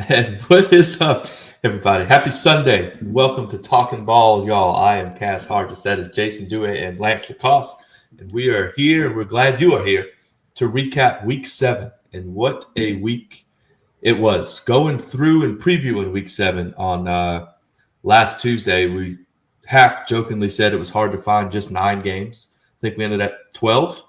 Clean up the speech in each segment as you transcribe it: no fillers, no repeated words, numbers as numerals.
And what is up, everybody? Happy Sunday. Welcome to Talking Ball, y'all. I am Cass Hard to Set as Jason Dewey and Lance Lacoste. And we are here. We're glad you are here to recap week 7. And what a week it was. Going through and previewing week 7 on last Tuesday, we half jokingly said it was hard to find just 9 games. I think we ended at 12.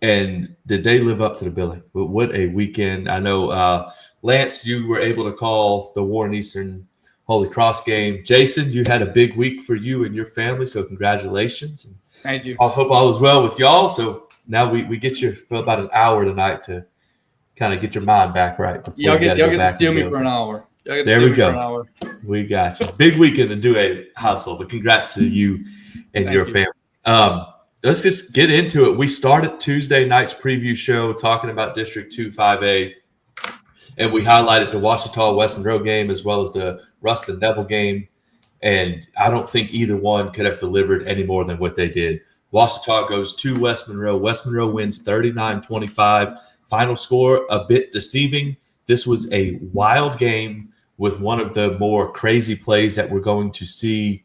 And did they live up to the billing? But what a weekend. I know, Lance, you were able to call the Warren Eastern Holy Cross game. Jason, you had a big week for you and your family, so congratulations. Thank you. I hope all is well with y'all. So now we get you for about an hour tonight to kind of get your mind back right. Y'all get to steal me for an hour. There we go. We got you. Big weekend to do a household, but congrats to you and your family. Let's just get into it. We started Tuesday night's preview show talking about District 2 5A, and we highlighted the Washita-West Monroe game as well as the Ruston Devil game, and I don't think either one could have delivered any more than what they did. Washita goes to West Monroe. West Monroe wins 39-25. Final score a bit deceiving. This was a wild game with one of the more crazy plays that we're going to see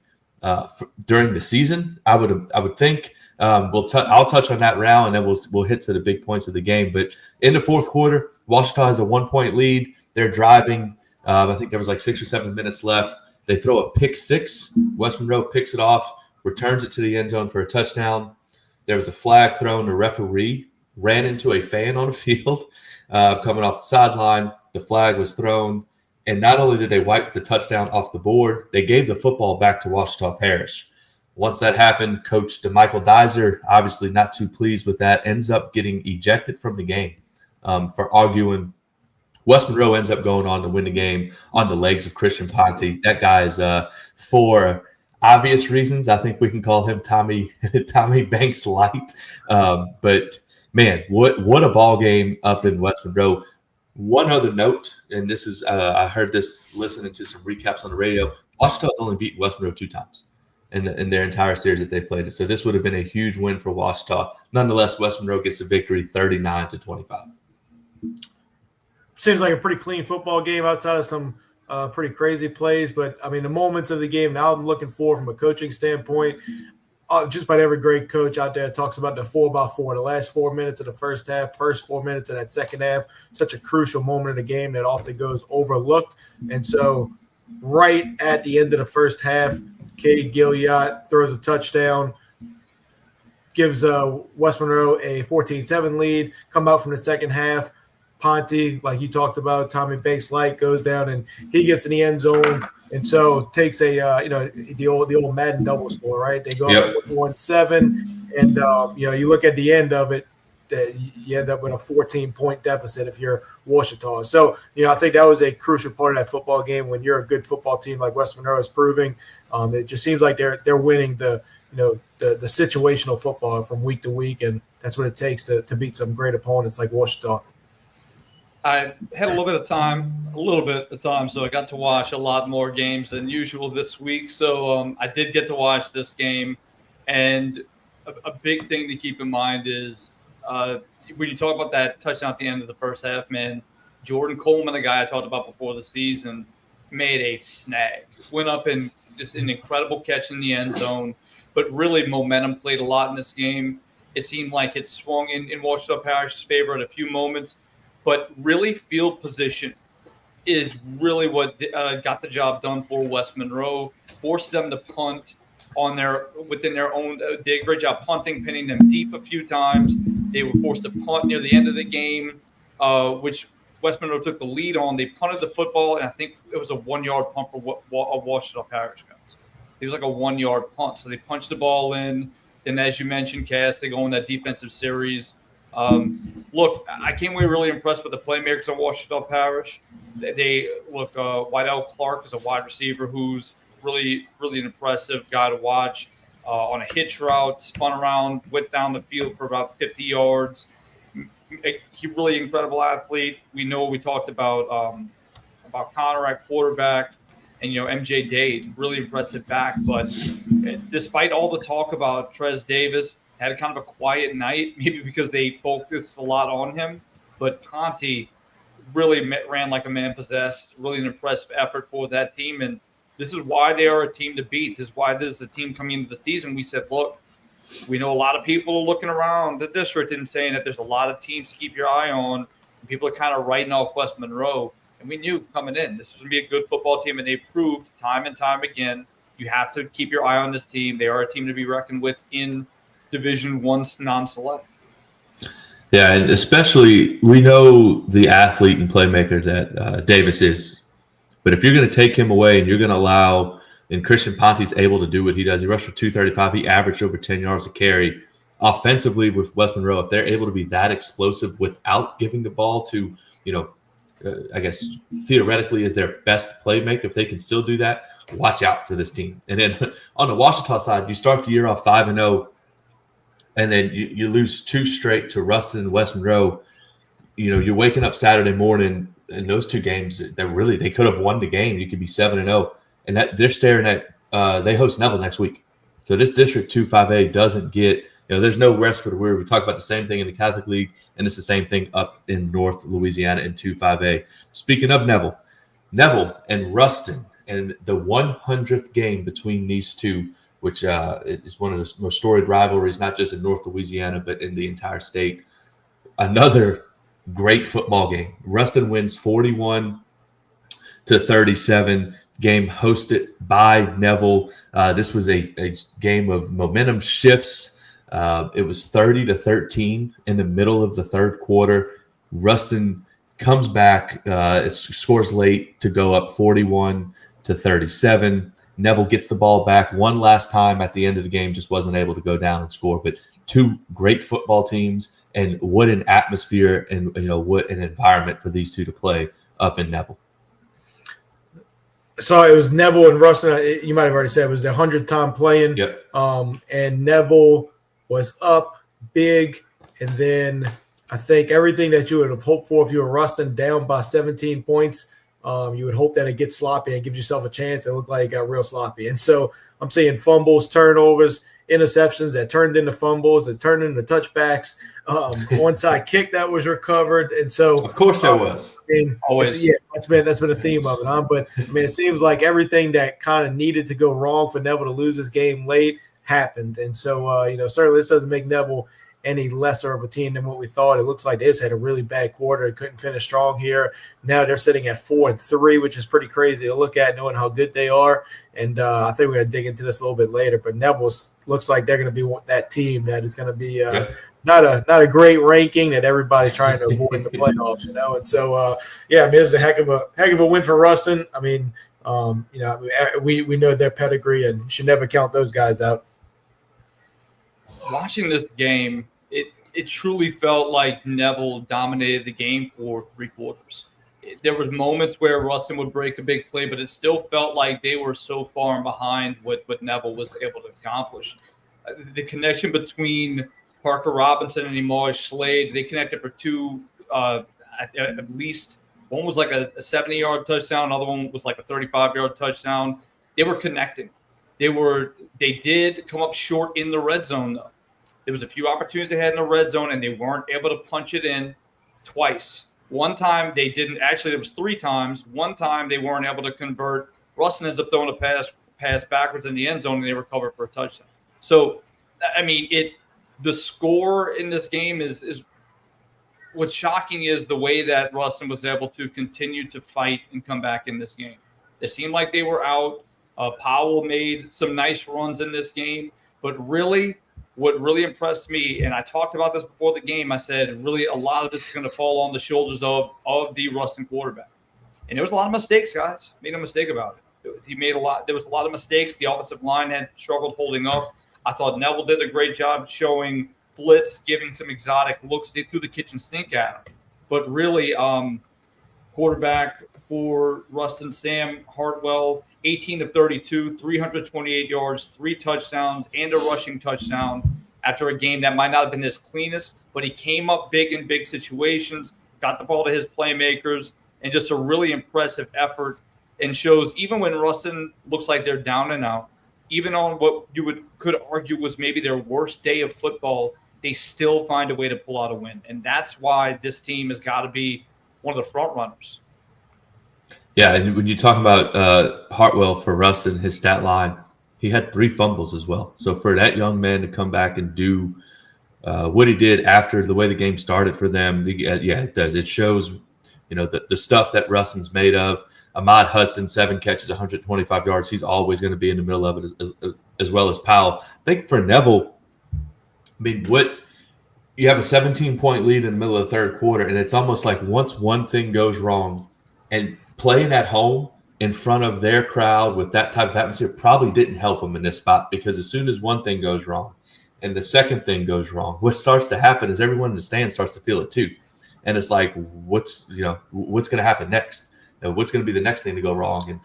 during the season. I would think. I'll touch on that round, and then we'll hit to the big points of the game. But in the fourth quarter, Washita has a 1-point lead. They're driving. I think there was like 6 or 7 minutes left. They throw a pick six. West Monroe picks it off, returns it to the end zone for a touchdown. There was a flag thrown. The referee ran into a fan on the field coming off the sideline. The flag was thrown. And not only did they wipe the touchdown off the board, they gave the football back to Washita Parish. Once that happened, Coach DeMichael Dizer, obviously not too pleased with that, ends up getting ejected from the game for arguing. West Monroe ends up going on to win the game on the legs of Christian Ponte. That guy is, for obvious reasons, I think we can call him Tommy Banks Light. But, man, what a ball game up in West Monroe. One other note, and this is I heard this listening to some recaps on the radio. Washita's only beat West Monroe 2 times in their entire series that they played. So this would have been a huge win for Washita. Nonetheless, West Monroe gets a victory 39-25. Seems like a pretty clean football game outside of some pretty crazy plays. But, I mean, the moments of the game now I'm looking for from a coaching standpoint, just about every great coach out there talks about the 4x4, the last 4 minutes of the first half, first 4 minutes of that second half, such a crucial moment of the game that often goes overlooked. And so right at the end of the first half, Cade Gilliott throws a touchdown, gives West Monroe a 14-7 lead, come out from the second half. Ponte, like you talked about, Tommy Banks Light goes down and he gets in the end zone, and so takes a the old Madden double score, right? They go up 21-7, and you look at the end of it, that you end up with a 14-point deficit if you're Washita. So I think that was a crucial part of that football game. When you're a good football team like West Monroe is proving, it just seems like they're winning the situational football from week to week, and that's what it takes to beat some great opponents like Washita. I had a little bit of time, so I got to watch a lot more games than usual this week. So I did get to watch this game, and a big thing to keep in mind is when you talk about that touchdown at the end of the first half, man, Jordan Coleman, the guy I talked about before the season, made a snag. Went up and just an incredible catch in the end zone, but really momentum played a lot in this game. It seemed like it swung in Washita Parish's favor at a few moments. But really, field position is really what got the job done for West Monroe. Forced them to punt within their own. They did a great job punting, pinning them deep a few times. They were forced to punt near the end of the game, which West Monroe took the lead on. They punted the football, and I think it was a 1-yard punt for Washita Parish guys. It was like a 1-yard punt, so they punched the ball in. And as you mentioned, Cass, they go in that defensive series. Look, I came away really impressed with the playmakers of Washita Parish. They look, Wydell Clark is a wide receiver who's really, really an impressive guy to watch. On a hitch route, spun around, went down the field for about 50 yards. He's really incredible athlete. We know we talked about Connor at quarterback, and MJ Dade, really impressive back. But despite all the talk about Trez Davis, had a kind of a quiet night, maybe because they focused a lot on him. But Ponte really ran like a man possessed. Really an impressive effort for that team, and this is why they are a team to beat. This is why this is a team coming into the season. We said, look, we know a lot of people are looking around the district and saying that there's a lot of teams to keep your eye on. And people are kind of writing off West Monroe. And we knew coming in, this was going to be a good football team. And they proved time and time again, you have to keep your eye on this team. They are a team to be reckoned with in Division I non-select. Yeah, and especially we know the athlete and playmaker that Davis is. But if you're going to take him away and you're going to allow – and Christian Ponte's able to do what he does. He rushed for 235. He averaged over 10 yards a carry. Offensively with West Monroe, if they're able to be that explosive without giving the ball to, I guess theoretically is their best playmaker, if they can still do that, watch out for this team. And then on the Ouachita side, you start the year off 5-0, and then you lose 2 straight to Ruston and West Monroe. You're waking up Saturday morning in those 2 games. They could have won the game. You could be 7-0. And that they're staring at they host Neville next week. So this District 2-5A doesn't get, there's no rest for the weary. We talk about the same thing in the Catholic League, and it's the same thing up in North Louisiana in 2-5A. Speaking of Neville and Ruston, and the 100th game between these two, which is one of the most storied rivalries, not just in North Louisiana, but in the entire state. Another great football game. Ruston wins 41-37. Game hosted by Neville. This was a game of momentum shifts. It was 30-13 in the middle of the third quarter. Ruston comes back, scores late to go up 41-37. Neville gets the ball back one last time at the end of the game, just wasn't able to go down and score. But 2 great football teams, and what an atmosphere and what an environment for these 2 to play up in Neville. So it was Neville and Ruston. You might have already said it was their 100th time playing. Yep. And Neville was up big. And then I think everything that you would have hoped for if you were Ruston down by 17 points, you would hope that it gets sloppy and gives yourself a chance. It looked like it got real sloppy. And so I'm seeing fumbles, turnovers, interceptions that turned into fumbles, that turned into touchbacks, onside kick that was recovered. And so of course there was. Always. Yeah, that's been a theme of it. But it seems like everything that kind of needed to go wrong for Neville to lose this game late happened. And so certainly this doesn't make Neville any lesser of a team than what we thought. It looks like they just had a really bad quarter and couldn't finish strong here. Now they're sitting at 4-3, which is pretty crazy to look at, knowing how good they are. And I think we're going to dig into this a little bit later. But Neville looks like they're going to be that team that is going to be not a great ranking that everybody's trying to avoid in the playoffs, And so this is a heck of a win for Ruston. We know their pedigree and should never count those guys out. Watching this game, it truly felt like Neville dominated the game for 3 quarters. There were moments where Ruston would break a big play, but it still felt like they were so far behind what Neville was able to accomplish. The connection between Parker Robinson and Imar Slade, they connected for 2, at least one was like a 70-yard touchdown, another one was like a 35-yard touchdown. They were connecting. They did come up short in the red zone, though. There was a few opportunities they had in the red zone, and they weren't able to punch it in twice. One time they didn't. Actually, there was 3 times. One time they weren't able to convert. Ruston ends up throwing a pass backwards in the end zone, and they recovered for a touchdown. So, the score in this game is what's shocking is the way that Ruston was able to continue to fight and come back in this game. It seemed like they were out. Powell made some nice runs in this game, but really what really impressed me, and I talked about this before the game, I said really a lot of this is going to fall on the shoulders of the Ruston quarterback. And there was a lot of mistakes, guys. Made no mistake about it. He made a lot. There was a lot of mistakes. The offensive line had struggled holding up. I thought Neville did a great job showing blitz, giving some exotic looks. They threw the kitchen sink at him. But really, quarterback for Ruston, Sam Hartwell, 18 of 32, 328 yards, 3 touchdowns, and a rushing touchdown after a game that might not have been his cleanest, but he came up big in big situations, got the ball to his playmakers, and just a really impressive effort, and shows even when Ruston looks like they're down and out, even on what you could argue was maybe their worst day of football, they still find a way to pull out a win. And that's why this team has got to be one of the front runners. Yeah, and when you talk about Hartwell for Ruston, his stat line, he had 3 fumbles as well. So for that young man to come back and do what he did after the way the game started for them, it does. It shows, the stuff that Ruston's made of. Ahmad Hudson, 7 catches, 125 yards. He's always going to be in the middle of it, as well as Powell. I think for Neville, you have a 17-point lead in the middle of the third quarter, and it's almost like once one thing goes wrong, and playing at home in front of their crowd with that type of atmosphere probably didn't help them in this spot, because as soon as one thing goes wrong and the second thing goes wrong, what starts to happen is everyone in the stand starts to feel it too. And it's like, what's going to happen next? What's going to be the next thing to go wrong?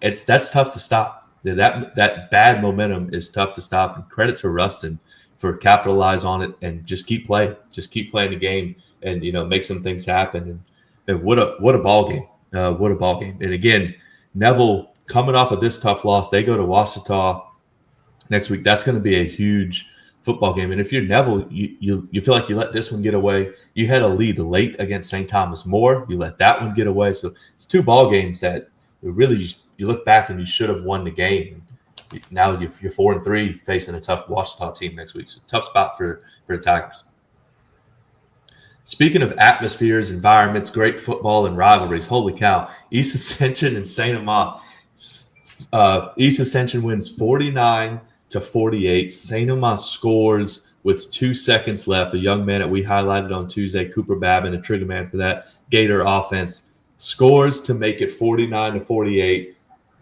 And that's tough to stop. That bad momentum is tough to stop. And credit to Ruston for capitalize on it and just keep playing the game, and make some things happen. And what a ball game. What a ball game. And again, Neville coming off of this tough loss, they go to Ouachita next week. That's going to be a huge football game. And if you're Neville, you feel like you let this one get away. You had a lead late against St. Thomas More. You let that one get away. So it's 2 ball games that really you look back and you should have won the game. Now you're 4-3 facing a tough Ouachita team next week. So tough spot for the Tigers. Speaking of atmospheres, environments, great football, and rivalries, holy cow, East Ascension and St. Amant. East Ascension wins 49-48. St. Amant scores with 2 seconds left. A young man that we highlighted on Tuesday, Cooper Babin, a trigger man for that Gator offense, scores to make it 49-48.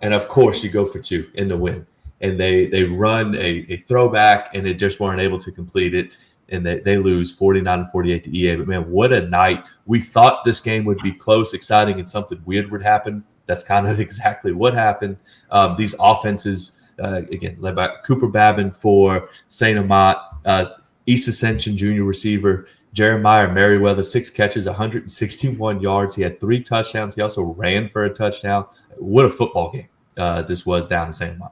And, of course, you go for 2 in the win. And they run a throwback, and they just weren't able to complete it. And they lose 49-48 to EA. But, man, what a night. We thought this game would be close, exciting, and something weird would happen. That's kind of exactly what happened. These offenses, again, led by Cooper Babin for St. Amant, East Ascension junior receiver Jeremiah Merriweather, 6 catches, 161 yards. He had 3 touchdowns. He also ran for a touchdown. What a football game this was down in St. Amant.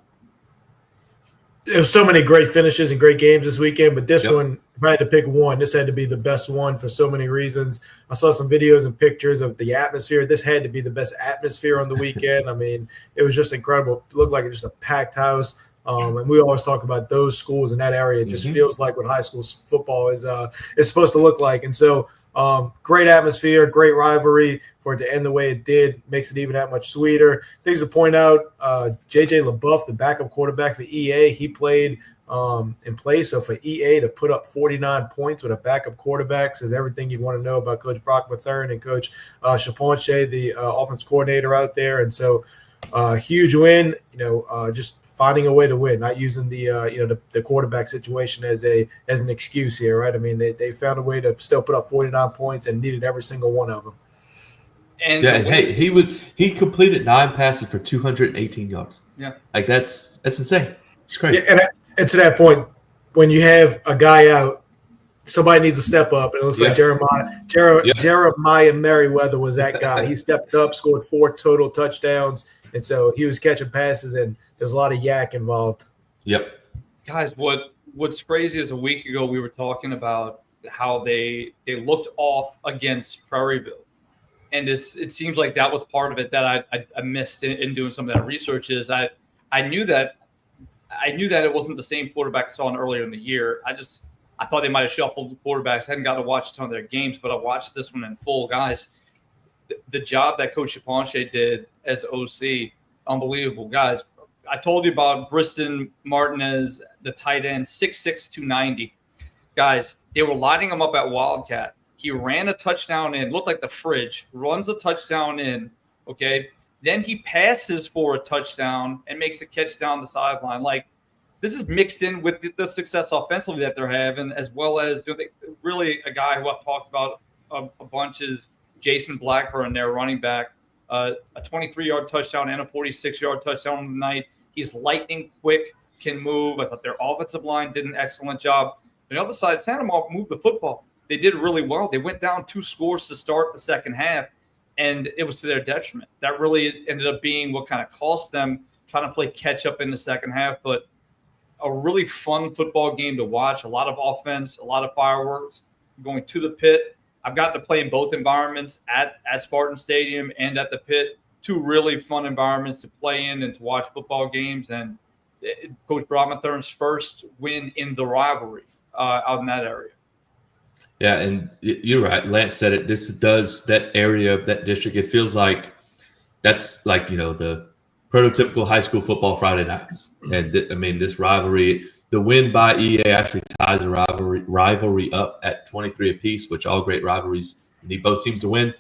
There's so many great finishes and great games this weekend, but this one, if I had to pick one, this had to be the best one for so many reasons. I saw some videos and pictures of the atmosphere. This had to be the best atmosphere on the weekend. I mean, it was just incredible. It looked like just a packed house. And we always talk about those schools in that area. It just feels like what high school football is supposed to look like. And so great atmosphere, great rivalry. For it to end the way it did makes it even that much sweeter. Things to point out, J.J. LaBeouf, the backup quarterback for EA, he played in place. So for EA to put up 49 points with a backup quarterback says everything you want to know about Coach Brock Mathern and Coach Chaponche, the offense coordinator out there. And so huge win, just finding a way to win, not using the quarterback situation as an excuse here, right? I mean, they found a way to still put up 49 points and needed every single one of them. And hey, he completed 9 passes for 218 yards. Yeah, like that's insane. It's crazy. Yeah, and to that point, when you have a guy out, somebody needs to step up. And it looks like Jeremiah Merriweather was that guy. He stepped up, scored 4 total touchdowns. And so he was catching passes, and there's a lot of yak involved. Yep. Guys, what's crazy is a week ago we were talking about how they looked off against Prairieville. And it seems like that was part of it that I missed in doing some of that research. Is I knew that it wasn't the same quarterback I saw earlier in the year. I thought they might have shuffled the quarterbacks. I hadn't got to watch a ton of their games, but I watched this one in full. Guys, the job that Coach Chaponche did as OC, unbelievable. Guys, I told you about Briston Martinez, the tight end, 6'6", 290. Guys, they were lining him up at Wildcat. He ran a touchdown in, looked like the fridge, runs a touchdown in, okay? Then he passes for a touchdown and makes a catch down the sideline. Like, this is mixed in with the success offensively that they're having, as well as really a guy who I've talked about a bunch is Jason Blackburn, their running back, a 23-yard touchdown and a 46-yard touchdown on the night. He's lightning quick, can move. I thought their offensive line did an excellent job. On the other side, Santa Monica moved the football. They did really well. They went down 2 scores to start the second half, and it was to their detriment. That really ended up being what kind of cost them trying to play catch-up in the second half. But a really fun football game to watch, a lot of offense, a lot of fireworks going to the pit. I've gotten to play in both environments at Spartan Stadium and at the Pit. Two really fun environments to play in and to watch football games. And Coach Broadmonturn's first win in the rivalry out in that area. Yeah, and you're right. Lance said it. This does that area of that district. It feels like that's like, the prototypical high school football Friday nights. And this rivalry, the win by EA actually ties the rivalry up at 23 apiece, which all great rivalries need both teams to win.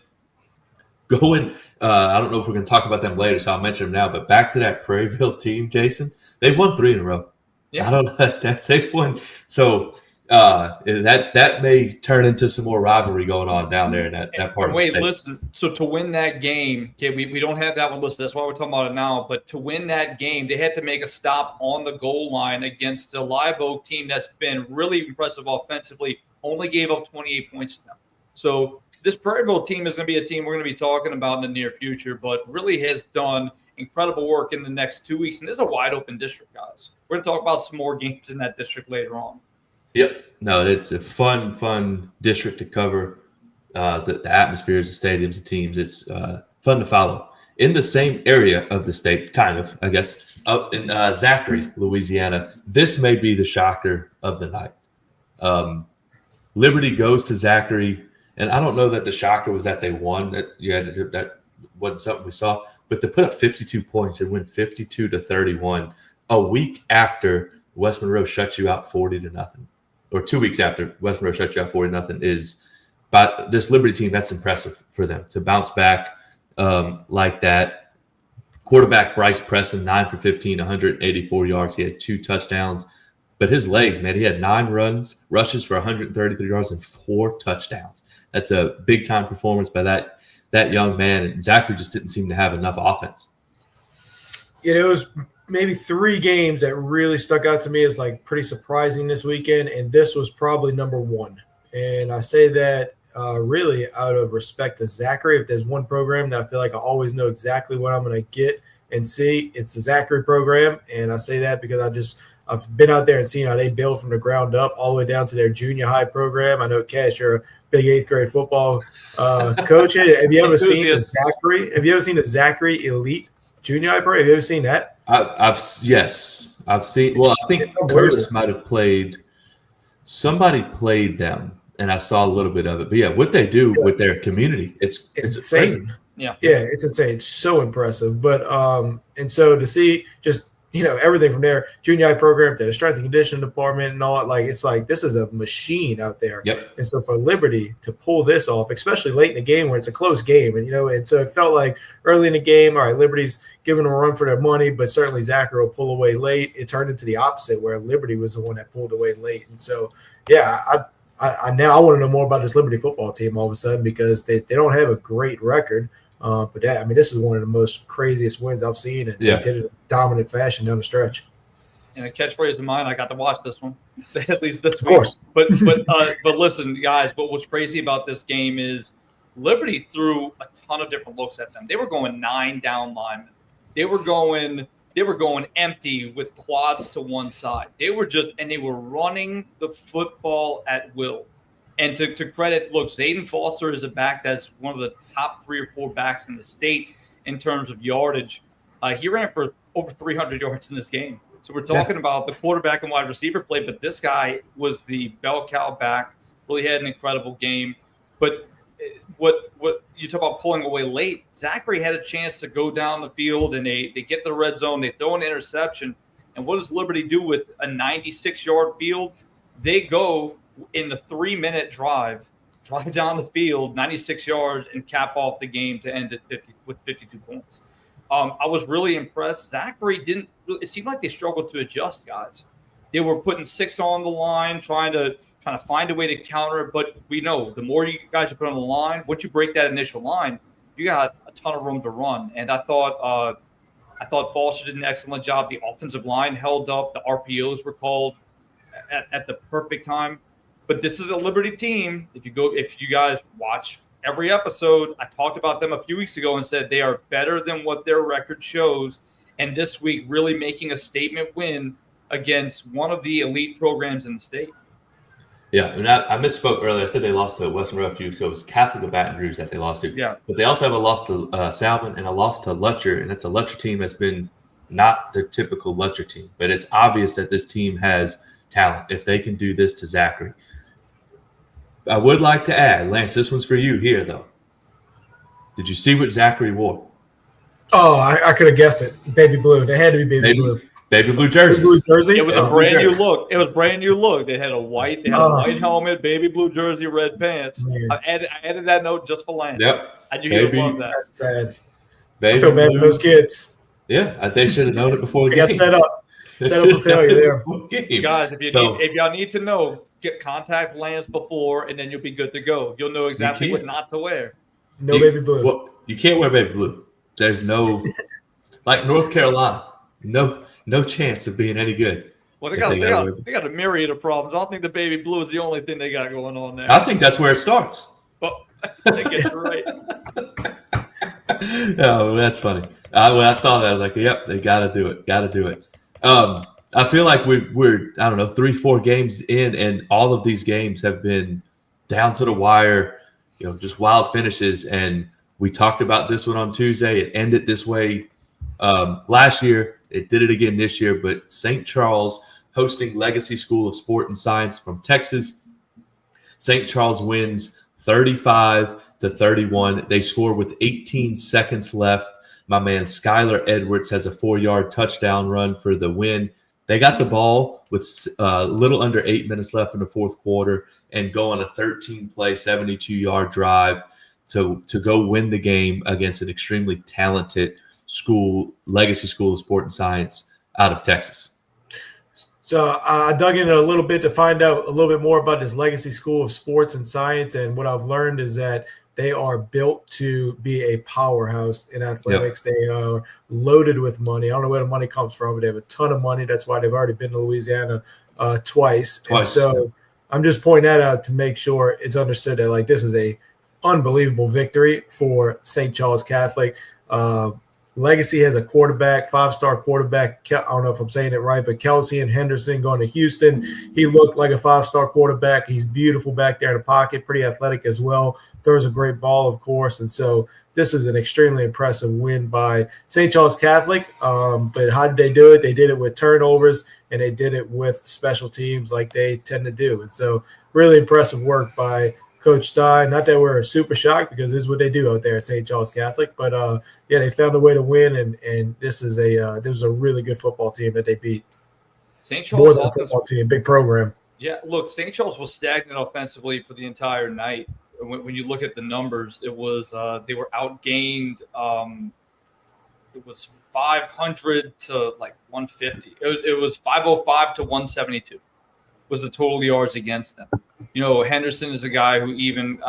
Going, I don't know if we're going to talk about them later, so I'll mention them now. But back to that Prairieville team, Jason, they've won 3 in a row. Yeah. I don't know. They've won. So that may turn into some more rivalry going on down there in that part of the state. Listen. So to win that game, okay, we don't have that one listed. That's why we're talking about it now. But to win that game, they had to make a stop on the goal line against a Live Oak team that's been really impressive offensively. Only gave up 28 points to them. So this Prairieville team is going to be a team we're going to be talking about in the near future, but really has done incredible work in the next 2 weeks. And this is a wide open district, guys. We're going to talk about some more games in that district later on. Yep. No, it's a fun district to cover. The atmospheres, the stadiums, the teams. It's fun to follow. In the same area of the state, kind of, I guess, up in Zachary, Louisiana, this may be the shocker of the night. Liberty goes to Zachary. And I don't know that the shocker was that they won. That wasn't something we saw. But to put up 52 points and win 52-31 a week after West Monroe shut you out 40-0, or 2 weeks after West Monroe shut you out 40-0, is by this Liberty team. That's impressive for them to bounce back like that. Quarterback Bryce Preston, 9 for 15, 184 yards. He had 2 touchdowns. But his legs, man, he had 9 rushes for 133 yards and 4 touchdowns. That's a big-time performance by that young man. And Zachary just didn't seem to have enough offense. It was maybe 3 games that really stuck out to me as like pretty surprising this weekend, and this was probably number 1. And I say that really out of respect to Zachary. If there's one program that I feel like I always know exactly what I'm going to get and see, it's the Zachary program. And I say that because I've been out there and seen how they build from the ground up all the way down to their junior high program. I know, Cash, you're a big 8th grade football coach. Have you ever seen the Zachary? Have you ever seen the Zachary Elite Junior High program? Have you ever seen that? Yes, I've seen. Well, I think Curtis might have played. Somebody played them, and I saw a little bit of it. But yeah, what they do with their community, it's insane. Yeah, it's insane. It's so impressive. But and so to see just everything from their junior high program to the strength and conditioning department and all, it's like this is a machine out there. Yep. And so for Liberty to pull this off, especially late in the game where it's a close game, and so it felt like early in the game, all right, Liberty's giving them a run for their money, but certainly Zachary will pull away late. It turned into the opposite where Liberty was the one that pulled away late. And so, yeah, I now want to know more about this Liberty football team all of a sudden because they don't have a great record. But this is one of the most craziest wins I've seen, and they did it in dominant fashion down the stretch. And a catchphrase of mine, I got to watch this one, at least this week. Of course. But listen, guys, but what's crazy about this game is Liberty threw a ton of different looks at them. They were going 9 down linemen. They were going empty with quads to one side. They were running the football at will. And to credit, look, Zayden Foster is a back that's one of the top 3 or 4 backs in the state in terms of yardage. He ran for over 300 yards in this game. So we're talking about the quarterback and wide receiver play, but this guy was the bell cow back, really had an incredible game. But what you talk about pulling away late, Zachary had a chance to go down the field, and they get the red zone, they throw an interception. And what does Liberty do with a 96-yard field? They go in the 3-minute drive down the field, 96 yards, and cap off the game to end at 52 points. I was really impressed. Zachary it seemed like they struggled to adjust, guys. They were putting 6 on the line, trying to find a way to counter it. But we know the more you guys you put on the line, once you break that initial line, you got a ton of room to run. And I thought Foster did an excellent job. The offensive line held up. The RPOs were called at the perfect time. But this is a Liberty team. If you guys watch every episode, I talked about them a few weeks ago and said they are better than what their record shows. And this week, really making a statement win against one of the elite programs in the state. Yeah, and I misspoke earlier. I said they lost to Western Refuge. It was Catholic of Baton Rouge that they lost to. Yeah. But they also have a loss to Salmon and a loss to Lutcher, and it's a Lutcher team that's been not the typical Lutcher team. But it's obvious that this team has talent if they can do this to Zachary. I would like to add, Lance, this one's for you here, though. Did you see what Zachary wore? Oh, I could have guessed it. Baby blue. They had to be baby blue. Baby blue jerseys. Baby blue jerseys. It was a brand new look. It was brand new look. They had a white helmet, baby blue jersey, red pants. I added that note just for Lance. Yep. I knew he would love that. That's sad. Baby I feel bad for those kids. Yeah, they should have known it before the They game. got set up for failure there. Guys, if y'all need to know, contact Lance before, and then you'll be good to go. You'll know exactly what not to wear. No baby blue. Well, you can't wear baby blue. There's no like North Carolina. No chance of being any good. Well, they got a myriad of problems. I don't think the baby blue is the only thing they got going on there. I think that's where it starts. Well, I guess you're right. Oh, that's funny. When I saw that, I was like, "Yep, they got to do it. Got to do it." I feel like we're 3-4 games in, and all of these games have been down to the wire. Just wild finishes. And we talked about this one on Tuesday. It ended this way last year. It did it again this year. But St. Charles hosting Legacy School of Sport and Science from Texas. St. Charles wins 35-31. They score with 18 seconds left. My man Skylar Edwards has a 4-yard touchdown run for the win. They got the ball with a little under 8 minutes left in the fourth quarter and go on a 13-play, 72-yard drive to go win the game against an extremely talented school, Legacy School of Sport and Science out of Texas. So I dug in a little bit to find out a little bit more about this Legacy School of Sports and Science, and what I've learned is that they are built to be a powerhouse in athletics. Yep. They are loaded with money. I don't know where the money comes from, but they have a ton of money. That's why they've already been to Louisiana twice. And so I'm just pointing that out to make sure it's understood that this is a unbelievable victory for St. Charles Catholic. Legacy has a quarterback, 5-star quarterback. I don't know if I'm saying it right, but Kelsey and Henderson going to Houston. He looked like a 5-star quarterback. He's beautiful back there in the pocket, pretty athletic as well. Throws a great ball, of course. And so this is an extremely impressive win by St. Charles Catholic. But how did they do it? They did it with turnovers, and they did it with special teams like they tend to do. And so really impressive work by Coach Stein. Not that we're super shocked, because this is what they do out there at St. Charles Catholic. But they found a way to win, and this is a really good football team that they beat. St. Charles more than a football team, big program. Yeah, look, St. Charles was stagnant offensively for the entire night. When you look at the numbers, it was they were outgained. It was 500 to 150. It was 505 to 172 was the total yards against them. Henderson is a guy who even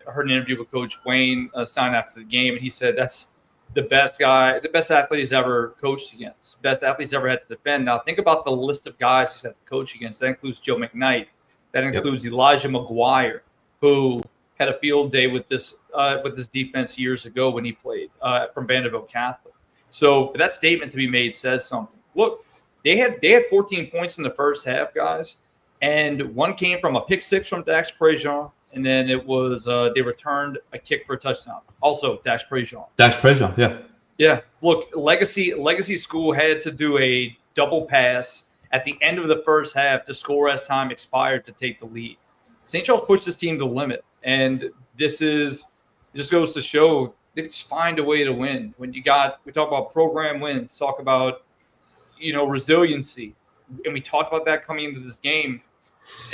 heard an interview with Coach Wayne Stein after the game, and he said that's the best athlete he's ever coached against, best athlete he's ever had to defend. Now, think about the list of guys he's had to coach against. That includes Joe McKnight. That includes Elijah McGuire, who had a field day with this defense years ago when he played from Vanderbilt Catholic. So for that statement to be made says something. Look, they had 14 points in the first half, guys. And one came from a pick six from Dax Prejean, and then it was they returned a kick for a touchdown. Also, Dax Prejean. Dax Prejean, yeah. Yeah. Look, Legacy School had to do a double pass at the end of the first half to score as time expired to take the lead. St. Charles pushed this team to the limit, and this just goes to show they just find a way to win. We talk about program wins, talk about resiliency, and we talked about that coming into this game.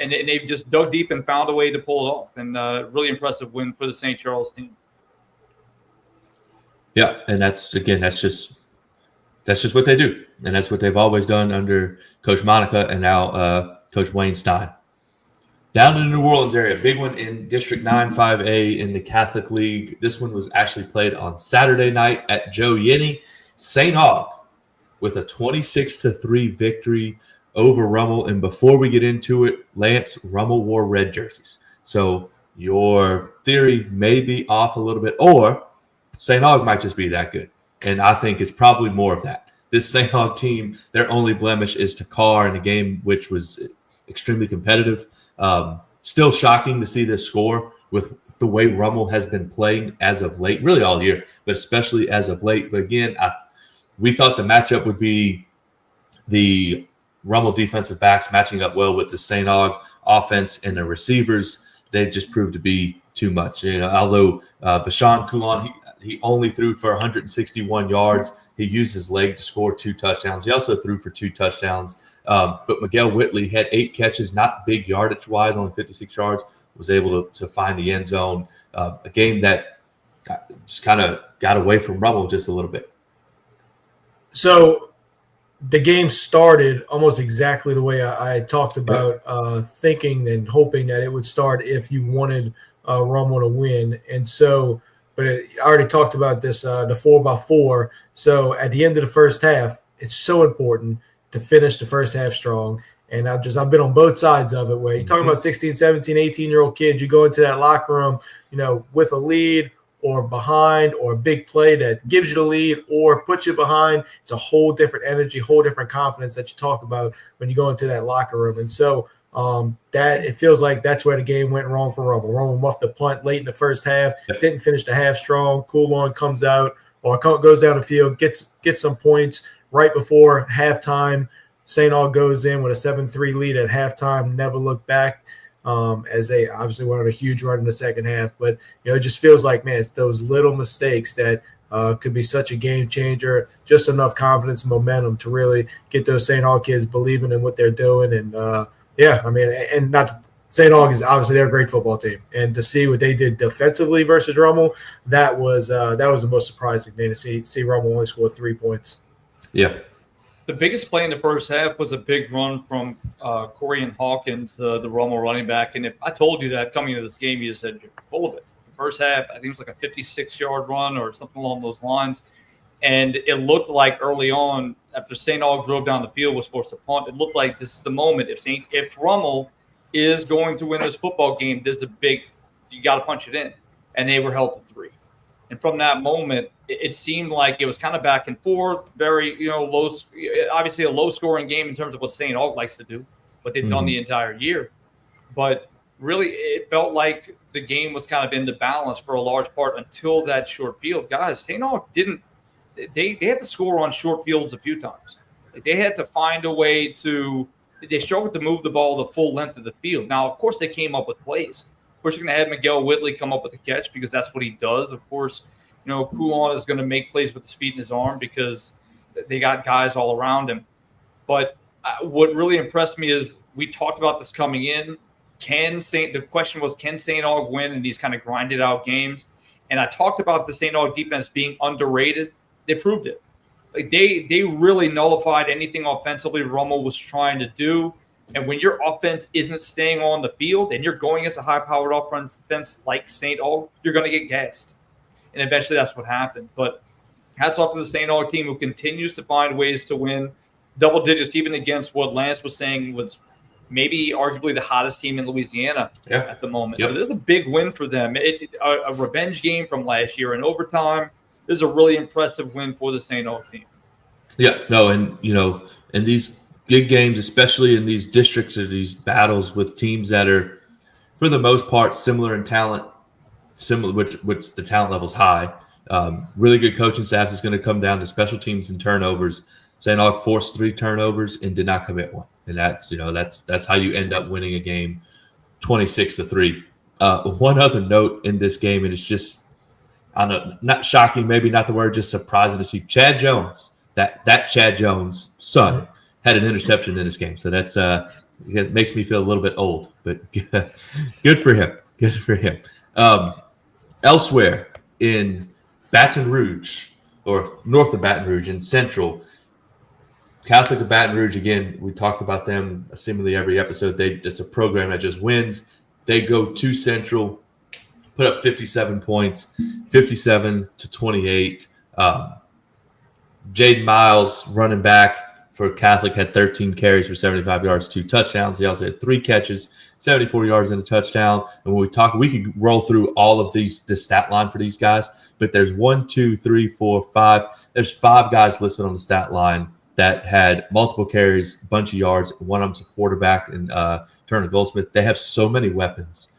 And they've just dug deep and found a way to pull it off. And really impressive win for the St. Charles team. Yeah, and that's just what they do. And that's what they've always done under Coach Monica and now Coach Wayne Stein. Down in the New Orleans area, big one in District 9 5A in the Catholic League. This one was actually played on Saturday night at Joe Yenny. St. Aug with a 26-3 victory over Rummel. And before we get into it, Lance, Rummel wore red jerseys. So your theory may be off a little bit, or St. Aug might just be that good. And I think it's probably more of that. This St. Aug team, their only blemish is to Carr in a game which was extremely competitive. Still shocking to see this score with the way Rummel has been playing as of late, really all year, but especially as of late. But again, we thought the matchup would be the Rummel defensive backs matching up well with the St. Aug offense and the receivers. They just proved to be too much. Although Vashawn Coulon, he only threw for 161 yards. He used his leg to score 2 touchdowns. He also threw for 2 touchdowns. But Miguel Whitley had 8 catches, not big yardage-wise, only 56 yards, was able to find the end zone. A game that just kind of got away from Rummel just a little bit. So the game started almost exactly the way I talked about, thinking and hoping that it would start if you wanted Rummel to win. And so, but I already talked about this, the 4x4. So at the end of the first half, it's so important to finish the first half strong. And I've been on both sides of it, where you're talking about 16, 17, 18-year-old kids, you go into that locker room, with a lead or behind or a big play that gives you the lead or puts you behind. It's a whole different energy, whole different confidence that you talk about when you go into that locker room. And so that it feels like that's where the game went wrong for Rummel. Rummel muffed the punt late in the first half, didn't finish the half strong. Coulon comes out or goes down the field, gets some points right before halftime. St. Aug goes in with a 7-3 lead at halftime, never looked back. As they obviously went on a huge run in the second half. But, it just feels like, man, it's those little mistakes that could be such a game changer, just enough confidence and momentum to really get those St. Aug kids believing in what they're doing. And, and not St. Aug is obviously they're a great football team. And to see what they did defensively versus Rummel, that was the most surprising thing to see Rummel only score 3 points. Yeah. The biggest play in the first half was a big run from Corian Hawkins, the Rummel running back. And if I told you that coming into this game, you just said you're full of it. The first half, I think it was like a 56-yard run or something along those lines. And it looked like early on, after St. Aug drove down the field, was forced to punt, it looked like this is the moment. If Rummel is going to win this football game, this is a big – you got to punch it in. And they were held to 3. And from that moment, it seemed like it was kind of back and forth, very, low, obviously a low-scoring game in terms of what St. Aug likes to do, what they've done the entire year. But really, it felt like the game was kind of in the balance for a large part until that short field. Guys, St. Aug didn't – they had to score on short fields a few times. They had to find a way to – they struggled to move the ball the full length of the field. Now, of course, they came up with plays. Of course, you're going to have Miguel Whitley come up with a catch because that's what he does. Of course, Coulon is going to make plays with his feet and his arm because they got guys all around him. But what really impressed me is we talked about this coming in. The question was, can St. Aug win in these kind of grinded out games? And I talked about the St. Aug defense being underrated. They proved it. Like they really nullified anything offensively Rummel was trying to do. And when your offense isn't staying on the field and you're going as a high-powered offense like St. Aug, you're going to get gassed. And eventually that's what happened. But hats off to the St. Aug team who continues to find ways to win double digits, even against what Lance was saying was maybe arguably the hottest team in Louisiana at the moment. So this is a big win for them. A revenge game from last year in overtime. This is a really impressive win for the St. Aug team. Yeah, no, and, in these big games, especially in these districts or these battles with teams that are, for the most part, similar in talent, which the talent level's high. Really good coaching staff is going to come down to special teams and turnovers. St. Aug forced 3 turnovers and did not commit one, and that's how you end up winning a game, 26-3. One other note in this game, and it's just, I don't know, not shocking, maybe not the word, just surprising to see Chad Jones, that Chad Jones' son, had an interception in this game. So that's it makes me feel a little bit old, but good for him. Good for him. Elsewhere in Baton Rouge, or north of Baton Rouge in Central, Catholic of Baton Rouge, again, we talked about them seemingly every episode. It's a program that just wins. They go to Central, put up 57 points, 57-28. Jaden Miles, running back for Catholic, had 13 carries for 75 yards, 2 touchdowns. He also had 3 catches, 74 yards and a touchdown. And when we could roll through all of the stat line for these guys, but there's 1, 2, 3, 4, 5. There's 5 guys listed on the stat line that had multiple carries, a bunch of yards. One of them's a quarterback, and Turner Goldsmith. They have so many weapons,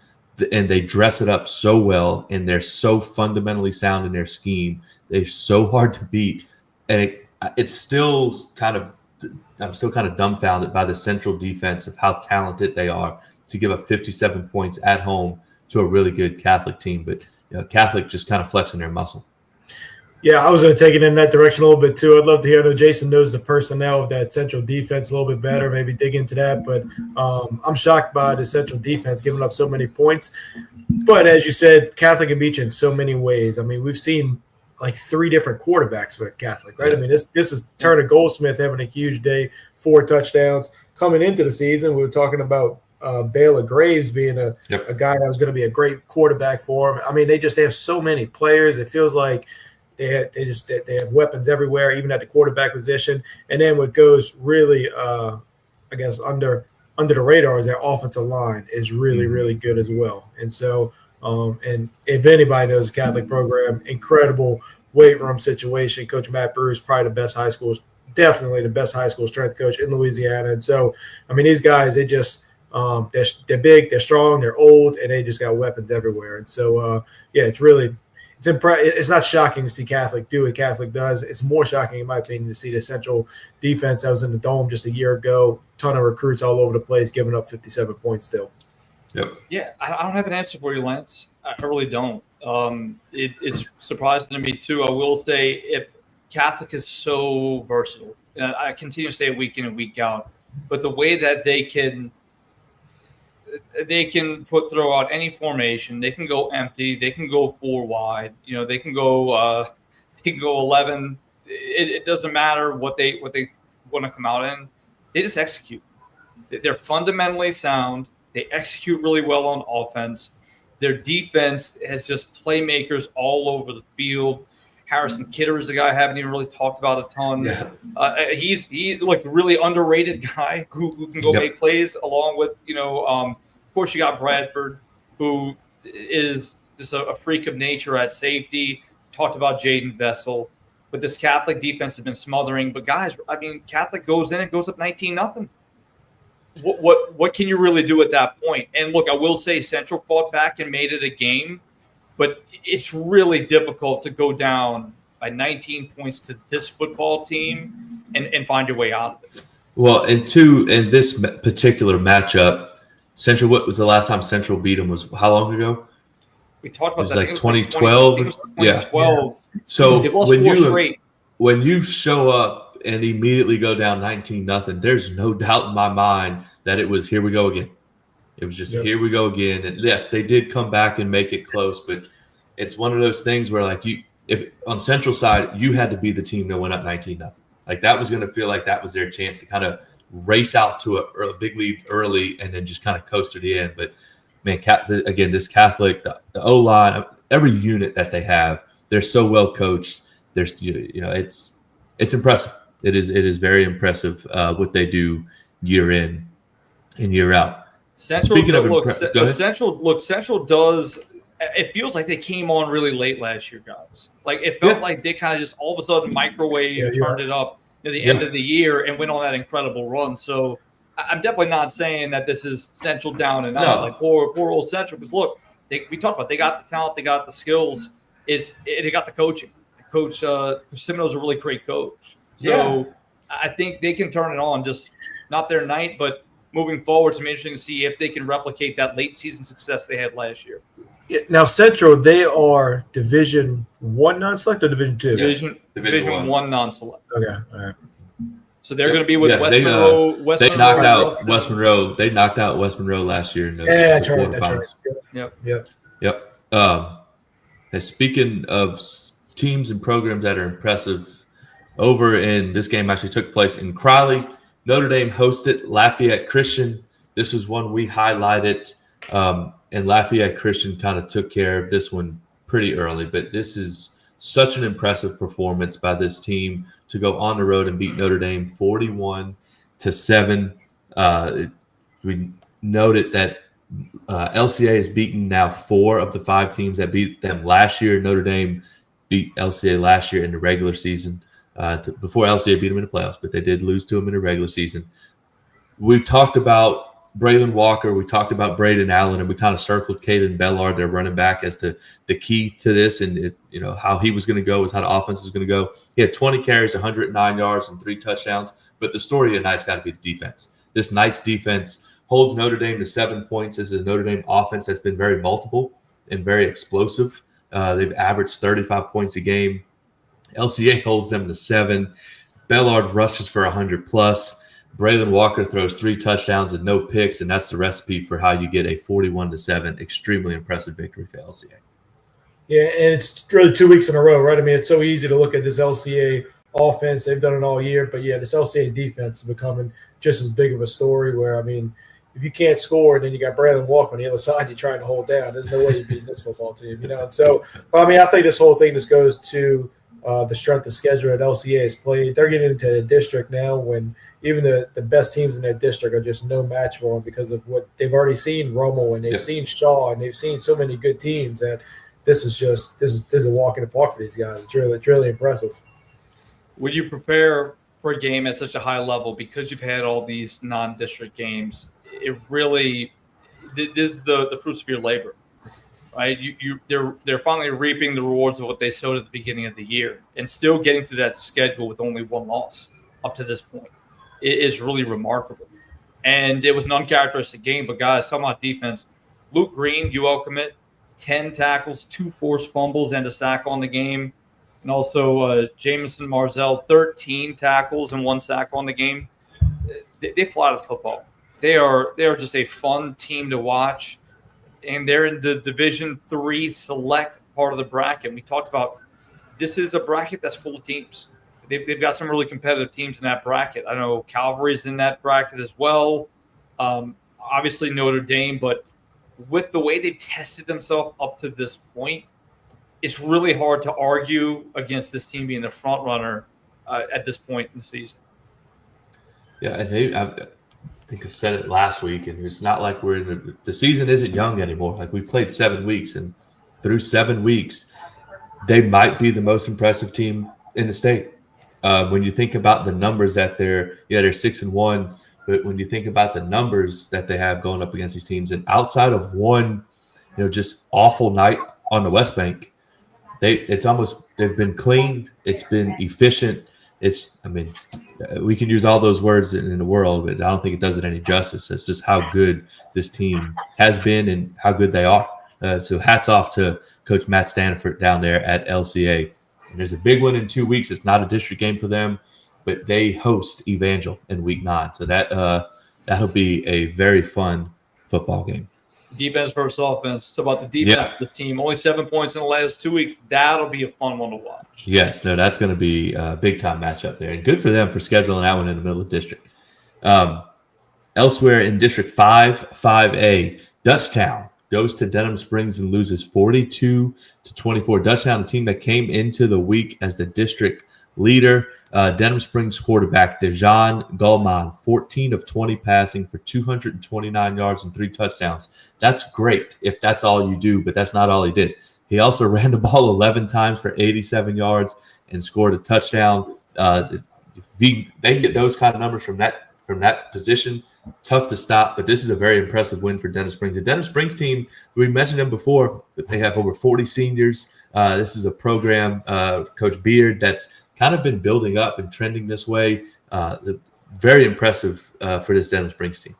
and they dress it up so well, and they're so fundamentally sound in their scheme. They're so hard to beat, and it's still kind of – I'm still kind of dumbfounded by the Central defense of how talented they are to give up 57 points at home to a really good Catholic team. But Catholic just kind of flexing their muscle. Yeah, I was going to take it in that direction a little bit too. I'd love to hear. I know Jason knows the personnel of that Central defense a little bit better, maybe dig into that. But I'm shocked by the Central defense giving up so many points. But as you said, Catholic can beat you in so many ways. I mean, we've seen like 3 different quarterbacks for Catholic, right? Yeah. I mean, this is Turner Goldsmith having a huge day, 4 touchdowns. Coming into the season, we were talking about Baylor Graves being a guy that was going to be a great quarterback for him. I mean, they just have so many players. It feels like they have weapons everywhere, even at the quarterback position. And then what goes really, I guess, under the radar is their offensive line is really, really good as well. And so, and if anybody knows the Catholic program, incredible weight room situation. Coach Matt Bruce, probably definitely the best high school strength coach in Louisiana. And so, I mean, these guys, they just they're big, they're strong, they're old, and they just got weapons everywhere. And so, it's not shocking to see Catholic do what Catholic does. It's more shocking, in my opinion, to see the Central defense that was in the Dome just a year ago, ton of recruits all over the place, giving up 57 points still. Yep. Yeah, I don't have an answer for you, Lance. I really don't. It's surprising to me, too. I will say if Catholic is so versatile, and I continue to say it week in and week out, but the way that they can throw out any formation. They can go empty. They can go 4 wide. They can go 11. It doesn't matter what they want to come out in. They just execute. They're fundamentally sound. They execute really well on offense. Their defense has just playmakers all over the field. Harrison Kidder is a guy I haven't even really talked about a ton. Yeah. He's like a really underrated guy who can go make plays along with, of course you got Bradford, who is just a freak of nature at safety. Talked about Jaden Vessel. But this Catholic defense has been smothering. But guys, I mean, Catholic goes in and goes up 19-0. What can you really do at that point? And look, I will say Central fought back and made it a game. But it's really difficult to go down by 19 points to this football team and find your way out of it. Well, in this particular matchup, Central, what was the last time Central beat them? Was how long ago? We talked about that. It was like 2012. 2012. Yeah. So when you show up and immediately go down 19-0, there's no doubt in my mind that it was here we go again. It was just here we go again. And yes, they did come back and make it close, but it's one of those things where like if on Central side, you had to be the team that went up 19-0. Like that was going to feel like that was their chance to kind of race out to a big lead early and then just kind of coast to the end. But man, again, this Catholic, the O-line, every unit that they have, they're so well coached. There's it's impressive. It is very impressive what they do year in and year out. Central does. It feels like they came on really late last year, guys. Like it felt like they kind of just all of a sudden microwave turned it up at the end of the year and went on that incredible run. So I'm definitely not saying that this is Central down and out, like poor old Central. Because look, we talked about they got the talent, they got the skills. They got the coaching. Coach Semino's a really great coach. So I think they can turn it on. Just not their night, but moving forward, it's interesting to see if they can replicate that late season success they had last year. Yeah, now Central, they are Division I non-select or Division II? Division I non-select. Okay, all right. So they're going to be with West Monroe. They knocked out West Monroe. They knocked out West Monroe last year. That's right. Yep. Speaking of teams and programs that are impressive, over in this game actually took place in Crowley. Notre Dame hosted Lafayette Christian. This was one we highlighted, and Lafayette Christian kind of took care of this one pretty early. But this is such an impressive performance by this team to go on the road and beat Notre Dame 41-7. We noted that LCA has beaten now 4 of the 5 teams that beat them last year. Notre Dame beat LCA last year in the regular season. before LCA beat them in the playoffs, but they did lose to them in the regular season. We talked about Braylon Walker, we talked about Braden Allen, and we kind of circled Caden Bellard, their running back, as the key to this, and how he was going to go, is how the offense was going to go. He had 20 carries, 109 yards, and 3 touchdowns. But the story tonight's got to be the defense. This Knights defense holds Notre Dame to 7 points. This is a Notre Dame offense that's been very multiple and very explosive. They've averaged 35 points a game. LCA holds them to 7. Bellard rushes for 100 plus. Braylon Walker throws 3 touchdowns and no picks, and that's the recipe for how you get a 41-7 extremely impressive victory for LCA. Yeah, and it's really 2 weeks in a row, right? I mean, it's so easy to look at this LCA offense. They've done it all year, but yeah, this LCA defense is becoming just as big of a story where, I mean, if you can't score and then you got Braylon Walker on the other side you're trying to hold down, there's no way you beat this football team, And so, I mean, I think this whole thing just goes to the strength of schedule that LCA has played. They're getting into the district now when even the best teams in that district are just no match for them because of what they've already seen Rommel and they've seen Shaw and they've seen so many good teams that this is a walk in the park for these guys. It's really impressive. When you prepare for a game at such a high level, because you've had all these non-district games, it really this is the fruits of your labor, right? They're finally reaping the rewards of what they sowed at the beginning of the year, and still getting to that schedule with only 1 loss up to this point. It is really remarkable. And it was an uncharacteristic game, but guys, talking about defense, Luke Green, UL commit, 10 tackles, 2 forced fumbles, and a sack on the game. And also Jamison Marzell, 13 tackles and 1 sack on the game. They fly to football. They are just a fun team to watch. And they're in the Division III select part of the bracket. We talked about this is a bracket that's full of teams. They've got some really competitive teams in that bracket. I know Calvary's in that bracket as well. Obviously Notre Dame, but with the way they've tested themselves up to this point, it's really hard to argue against this team being the front runner at this point in the season. Yeah, I think I said it last week, and it's not like we're in the season isn't young anymore. Like, we played 7 weeks, and through 7 weeks, they might be the most impressive team in the state. When you think about the numbers that they're 6-1, but when you think about the numbers that they have going up against these teams, and outside of one, just awful night on the West Bank, they've been clean. It's been efficient. We can use all those words in the world, but I don't think it does it any justice. It's just how good this team has been and how good they are. So hats off to Coach Matt Stanford down there at LCA. And there's a big one in 2 weeks. It's not a district game for them, but they host Evangel in week 9. So that'll be a very fun football game. Defense versus offense. It's about the defense of this team. Only 7 points in the last 2 weeks. That'll be a fun one to watch. Yes, no, that's going to be a big-time matchup there. And good for them for scheduling that one in the middle of the district. Elsewhere in District 5A, Dutchtown goes to Denham Springs and loses 42-24. Dutchtown, a team that came into the week as the district leader. Denham Springs quarterback Dejan Gulman, 14 of 20 passing for 229 yards and 3 touchdowns. That's great if that's all you do, but that's not all he did. He also ran the ball 11 times for 87 yards and scored a touchdown. They can get those kind of numbers from that position. Tough to stop, but this is a very impressive win for Denham Springs. The Denham Springs team, we mentioned them before, but they have over 40 seniors. This is a program, Coach Beard, that's kind of been building up and trending this way. Very impressive for this Denham Springs team.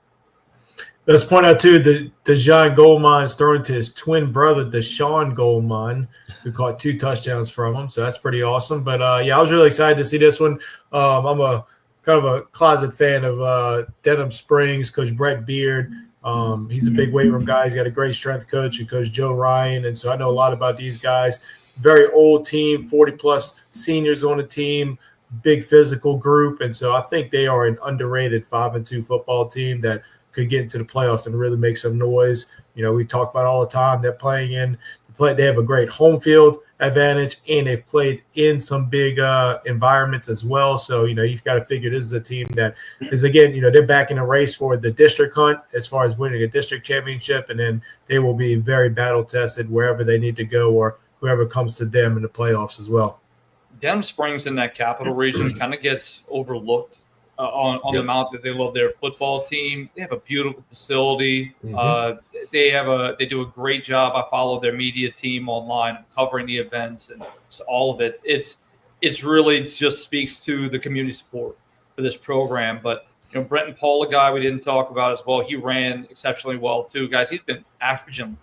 Let's point out, too, that Dejan Goldmine's throwing to his twin brother, Deshaun Goldmine, who caught 2 touchdowns from him. So that's pretty awesome. But, I was really excited to see this one. I'm a kind of a closet fan of Denham Springs, Coach Brett Beard. He's a big weight room guy. He's got a great strength coach and Coach Joe Ryan. And so I know a lot about these guys. Very old team, 40-plus seniors on the team, big physical group. And so I think they are an underrated 5-2 football team that could get into the playoffs and really make some noise. We talk about all the time they're they have a great home field advantage, and they've played in some big environments as well. So, you've got to figure this is a team that is, again, they're back in a race for the district hunt as far as winning a district championship, and then they will be very battle tested wherever they need to go or whoever comes to them in the playoffs as well. Denham Springs in that capital region kind of gets overlooked on the amount that they love their football team. They have a beautiful facility. They do a great job. I follow their media team online, covering the events and all of it. It's really just speaks to the community support for this program. But Brenton Paul, a guy we didn't talk about as well, he ran exceptionally well too, guys. He's been averaging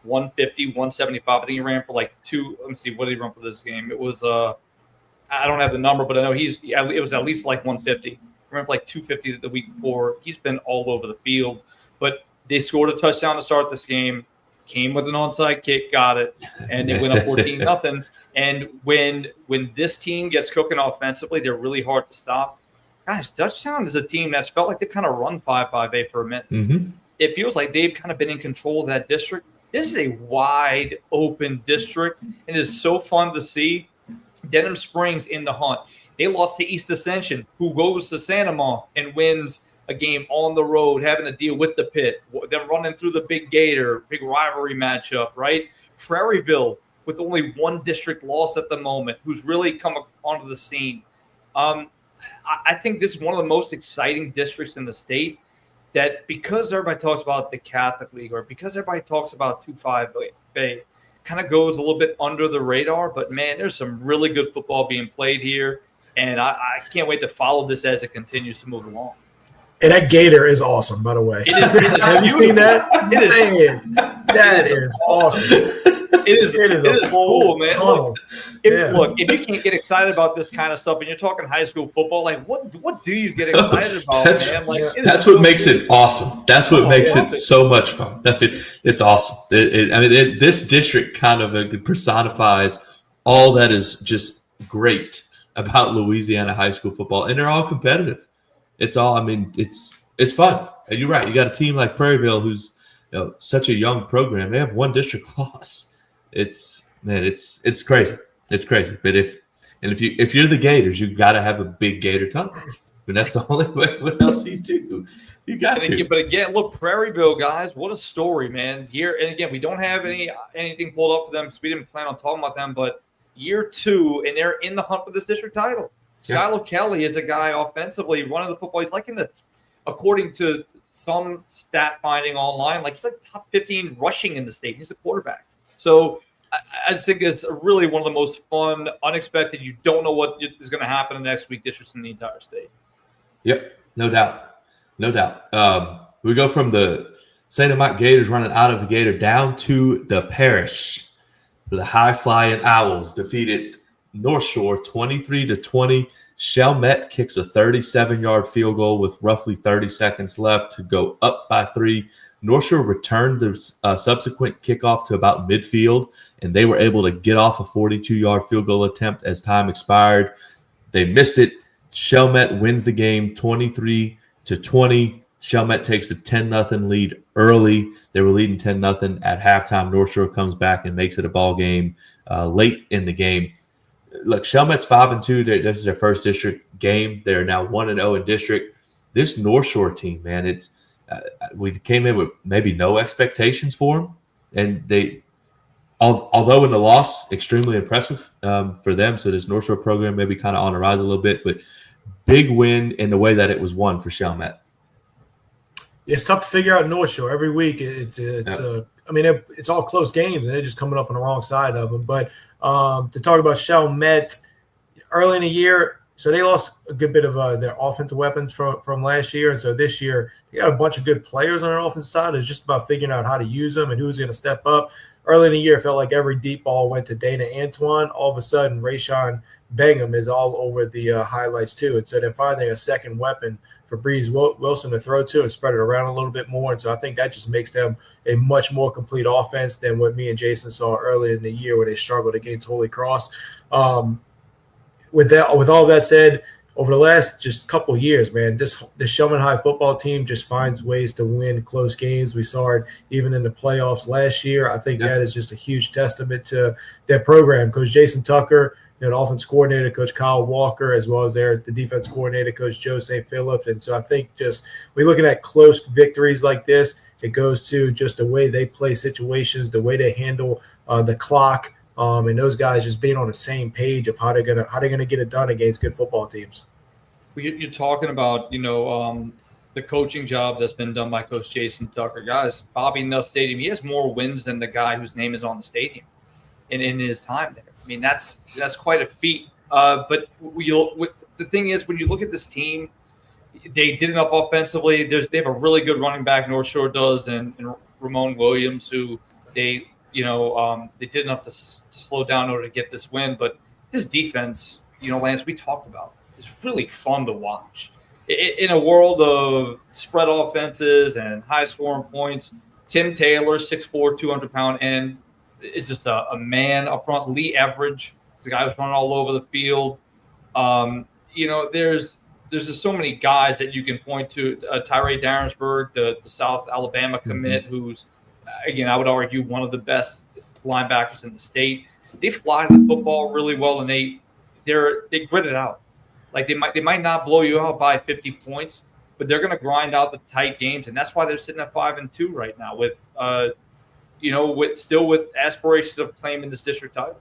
150, 175. I think he ran for like two. Let me see, what did he run for this game? It was I don't have the number, but I know it was at least like 150. I remember like 250 the week before. He's been all over the field. But they scored a touchdown to start this game, came with an onside kick, got it, and they went up 14-0. And when this team gets cooking offensively, they're really hard to stop. Guys, Dutchtown is a team that's felt like they've kind of run 5-5-8 for a minute. It feels like they've kind of been in control of that district. This is a wide open district, and it is so fun to see Denham Springs in the hunt. They lost to East Ascension, who goes to Santa Maria and wins a game on the road, having to deal with the pit, them running through the Big Gator, big rivalry matchup, right? Prairieville, with only one district loss at the moment, who's really come onto the scene. I think this is one of the most exciting districts in the state, that because everybody talks about the Catholic League, or because everybody talks about 2-5-8, kind of goes a little bit under the radar. But, man, there's some really good football being played here, and I can't wait to follow this as it continues to move along. And that Gator is awesome, by the way. Have you seen that? That is awesome. It is cool, man. Look, if you can't get excited about this kind of stuff, and you're talking high school football, like what do you get excited about, man? Like that's what makes it awesome. That's what makes it so much fun. It's awesome. This district kind of personifies all that is just great about Louisiana high school football, and they're all competitive. It's fun. And you're right. You got a team like Prairieville, who's such a young program. They have one district loss. It's crazy. It's crazy. But if you're the Gators, you got to have a big Gator tunnel. And that's the only way. What else do you do? You got to. But again, look, Prairieville, guys, what a story, man. And again, we don't have anything pulled up for them because we didn't plan on talking about them. But year 2, and they're in the hunt for this district title. Skylar Kelly is a guy offensively running the football. He's like according to some stat finding online, like he's like top 15 rushing in the state. He's a quarterback. So I just think it's really one of the most fun, unexpected. You don't know what is going to happen next week districts in the entire state. Yep, no doubt. We go from the St. Amant Gators running out of the Gator down to the Parish. The high-flying Owls defeated North Shore 23-20. Chalmette kicks a 37-yard field goal with roughly 30 seconds left to go up by 3. North Shore returned the subsequent kickoff to about midfield, and they were able to get off a 42-yard field goal attempt as time expired. They missed it. Chalmette wins the game 23-20. Chalmette takes a 10-0 lead early. They were leading 10-0 at halftime. North Shore comes back and makes it a ball game late in the game. Look, Chalmette's 5-2. This is their first district game. They're now 1-0 in district. This North Shore team, man, we came in with maybe no expectations for them, and they, although in the loss, extremely impressive for them. So this North Shore program maybe kind of on the rise a little bit, but big win in the way that it was won for Chalmette. It's tough to figure out North Shore every week. It's all close games, and they're just coming up on the wrong side of them. But to talk about Chalmette, early in the year, so they lost a good bit of their offensive weapons from last year. And so this year, they got a bunch of good players on their offensive side. It's just about figuring out how to use them and who's going to step up. Early in the year, it felt like every deep ball went to Dana Antoine. All of a sudden, Rayshawn Bingham is all over the highlights too. And so they're finding a second weapon for Breeze Wilson to throw to and spread it around a little bit more. And so I think that just makes them a much more complete offense than what me and Jason saw earlier in the year where they struggled against Holy Cross. With all that said, over the last just couple of years, man, this Shellman High football team just finds ways to win close games. We saw it even in the playoffs last year. I think that is just a huge testament to their program. Coach Jason Tucker, the offense coordinator, Coach Kyle Walker, as well as the defense coordinator, Coach Joe St. Philip. And so I think just we're looking at close victories like this. It goes to just the way they play situations, the way they handle the clock. and those guys just being on the same page of how they're gonna get it done against good football teams. You're talking about, the coaching job that's been done by Coach Jason Tucker. Guys, Bobby Nuss Stadium, he has more wins than the guy whose name is on the stadium in his time there. I mean, that's quite a feat. But the thing is, when you look at this team, they did enough offensively. They have a really good running back, North Shore does, and Ramon Williams, who they did enough to slow down in order to get this win. But this defense, Lance, we talked about, is really fun to watch. In a world of spread offenses and high-scoring points, Tim Taylor, 6'4", 200-pound end, is just a man up front. Lee Everidge is the guy who's running all over the field. There's just so many guys that you can point to. Tyree Darrensburg, the South Alabama commit, who's, again, I would argue one of the best linebackers in the state. They fly the football really well, and they grit it out. Like they might not blow you out by 50 points, but they're going to grind out the tight games, and that's why they're sitting at 5-2 right now with aspirations of claiming this district title.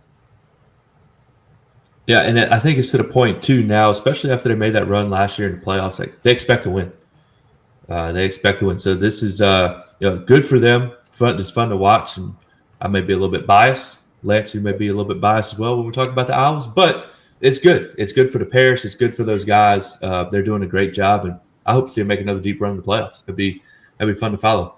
Yeah, and I think it's to the point too now, especially after they made that run last year in the playoffs. Like they expect to win. So this is good for them. It's fun to watch, and I may be a little bit biased. Lance, you may be a little bit biased as well when we talk about the Owls, but it's good. It's good for the parish. It's good for those guys. They're doing a great job, and I hope to see them make another deep run in the playoffs. That'd be fun to follow.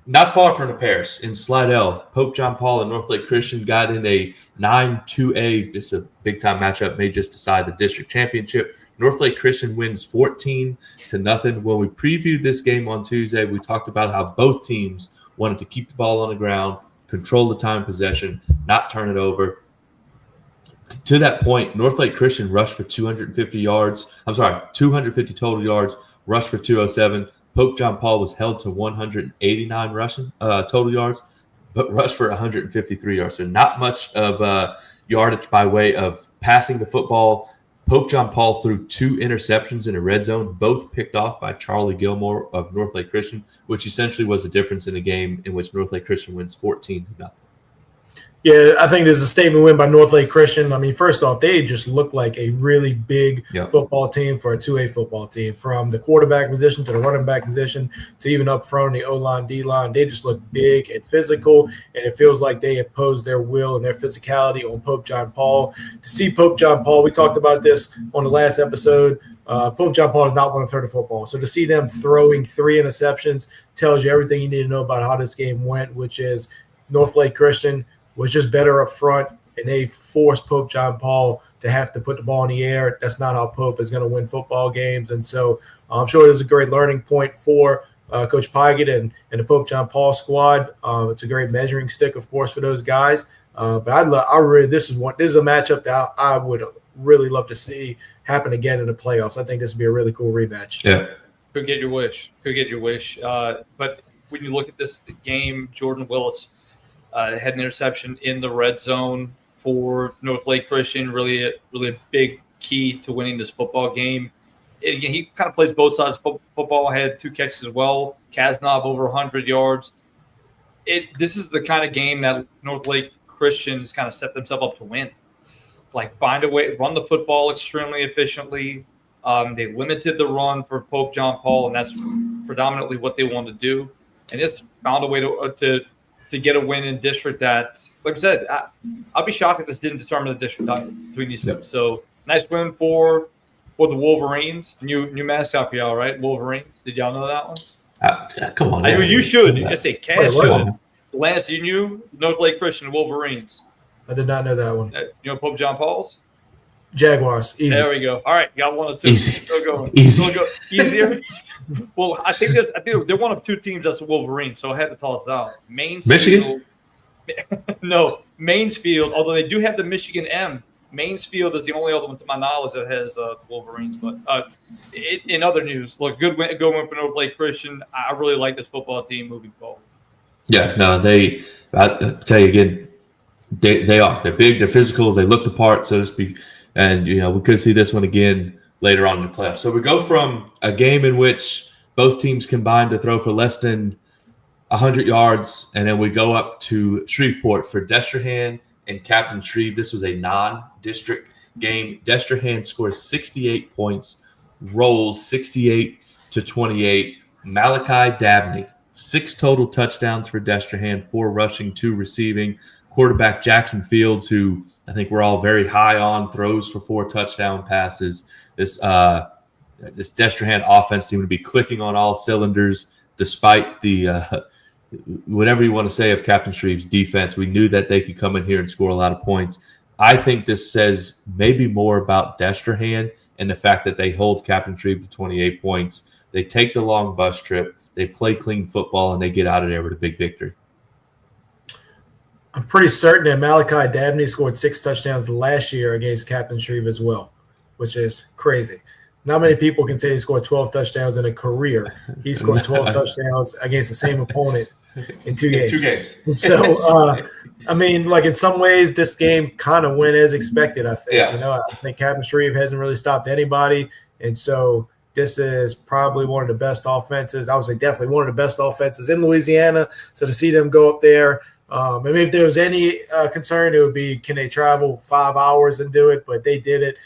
Not far from the parish in Slidell, Pope John Paul and North Lake Christian got in a 9-2A. It's a big-time matchup. May just decide the district championship. North Lake Christian wins 14-0. When we previewed this game on Tuesday, we talked about how both teams wanted to keep the ball on the ground, control the time possession, not turn it over. To that point, North Lake Christian rushed for 250 total yards, rushed for 207. Pope John Paul was held to 189 rushing total yards, but rushed for 153 yards. So not much of yardage by way of passing the football. Pope John Paul threw 2 interceptions in a red zone, both picked off by Charlie Gilmore of North Lake Christian, which essentially was the difference in a game in which North Lake Christian wins 14-0. Yeah, I think there's a statement win by North Lake Christian. I mean, first off, they just look like a really big football team for a 2A football team. From the quarterback position to the running back position to even up front in the O-line, D-line, they just look big and physical, and it feels like they impose their will and their physicality on Pope John Paul. To see Pope John Paul, we talked about this on the last episode, Pope John Paul is not one third of football. So to see them throwing 3 interceptions tells you everything you need to know about how this game went, which is North Lake Christian was just better up front, and they forced Pope John Paul to have to put the ball in the air. That's not how Pope is going to win football games. And so I'm sure it was a great learning point for Coach Pygott and the Pope John Paul squad. It's a great measuring stick, of course, for those guys. But this is a matchup that I would really love to see happen again in the playoffs. I think this would be a really cool rematch. Yeah. Could get your wish. But when you look at this game, Jordan Willis had an interception in the red zone for North Lake Christian. Really a big key to winning this football game. And again, he kind of plays both sides of football. Had 2 catches as well. Kasnov over 100 yards. This is the kind of game that North Lake Christians kind of set themselves up to win. Like find a way, run the football extremely efficiently. They limited the run for Pope John Paul, and that's predominantly what they want to do. And it's found a way to get a win in district that, like I said, I'll be shocked if this didn't determine the district title between these two. So nice win for the Wolverines. New mascot for y'all, right? Wolverines. Did y'all know that one? Come on. You should. You say Cash should. Lance, you knew North Lake Christian Wolverines. I did not know that one. You know Pope John Paul's? Jaguars. Easy. There we go. All right, got 1 or 2. Easy. Still going. Easy. Easier. Well, I think they're one of 2 teams that's the Wolverines, so I had to toss it out. Michigan? No, Mainsfield. Although they do have the Michigan M. Mainsfield is the only other one, to my knowledge, that has the Wolverines. But in other news, look, good win for North Lake Christian. I really like this football team moving forward. Yeah, no, I tell you again, they are. They're big, they're physical, they look the part, so to speak. And, we could see this one again later on in the playoffs. So we go from a game in which both teams combined to throw for less than 100 yards, and then we go up to Shreveport for Destrehan and Captain Shreve. This was a non-district game. Destrehan scores 68 points, rolls 68-28. Malachi Dabney, 6 total touchdowns for Destrehan, 4 rushing, 2 receiving. Quarterback Jackson Fields, who I think we're all very high on, throws for 4 touchdown passes. This Destrehan offense seemed to be clicking on all cylinders, despite the whatever you want to say of Captain Shreve's defense. We knew that they could come in here and score a lot of points. I think this says maybe more about Destrehan and the fact that they hold Captain Shreve to 28 points. They take the long bus trip, they play clean football, and they get out of there with a big victory. I'm pretty certain that Malachi Dabney scored 6 touchdowns last year against Captain Shreve as well, which is crazy. Not many people can say he scored 12 touchdowns in a career. He scored 12 touchdowns against the same opponent in 2 games. So, I mean, like in some ways, this game kind of went as expected, I think. Yeah. I think Captain Shreve hasn't really stopped anybody. And so this is probably one of the best offenses. I would say definitely one of the best offenses in Louisiana. So to see them go up there, I mean, if there was any concern, it would be, can they travel 5 hours and do it? But they did it.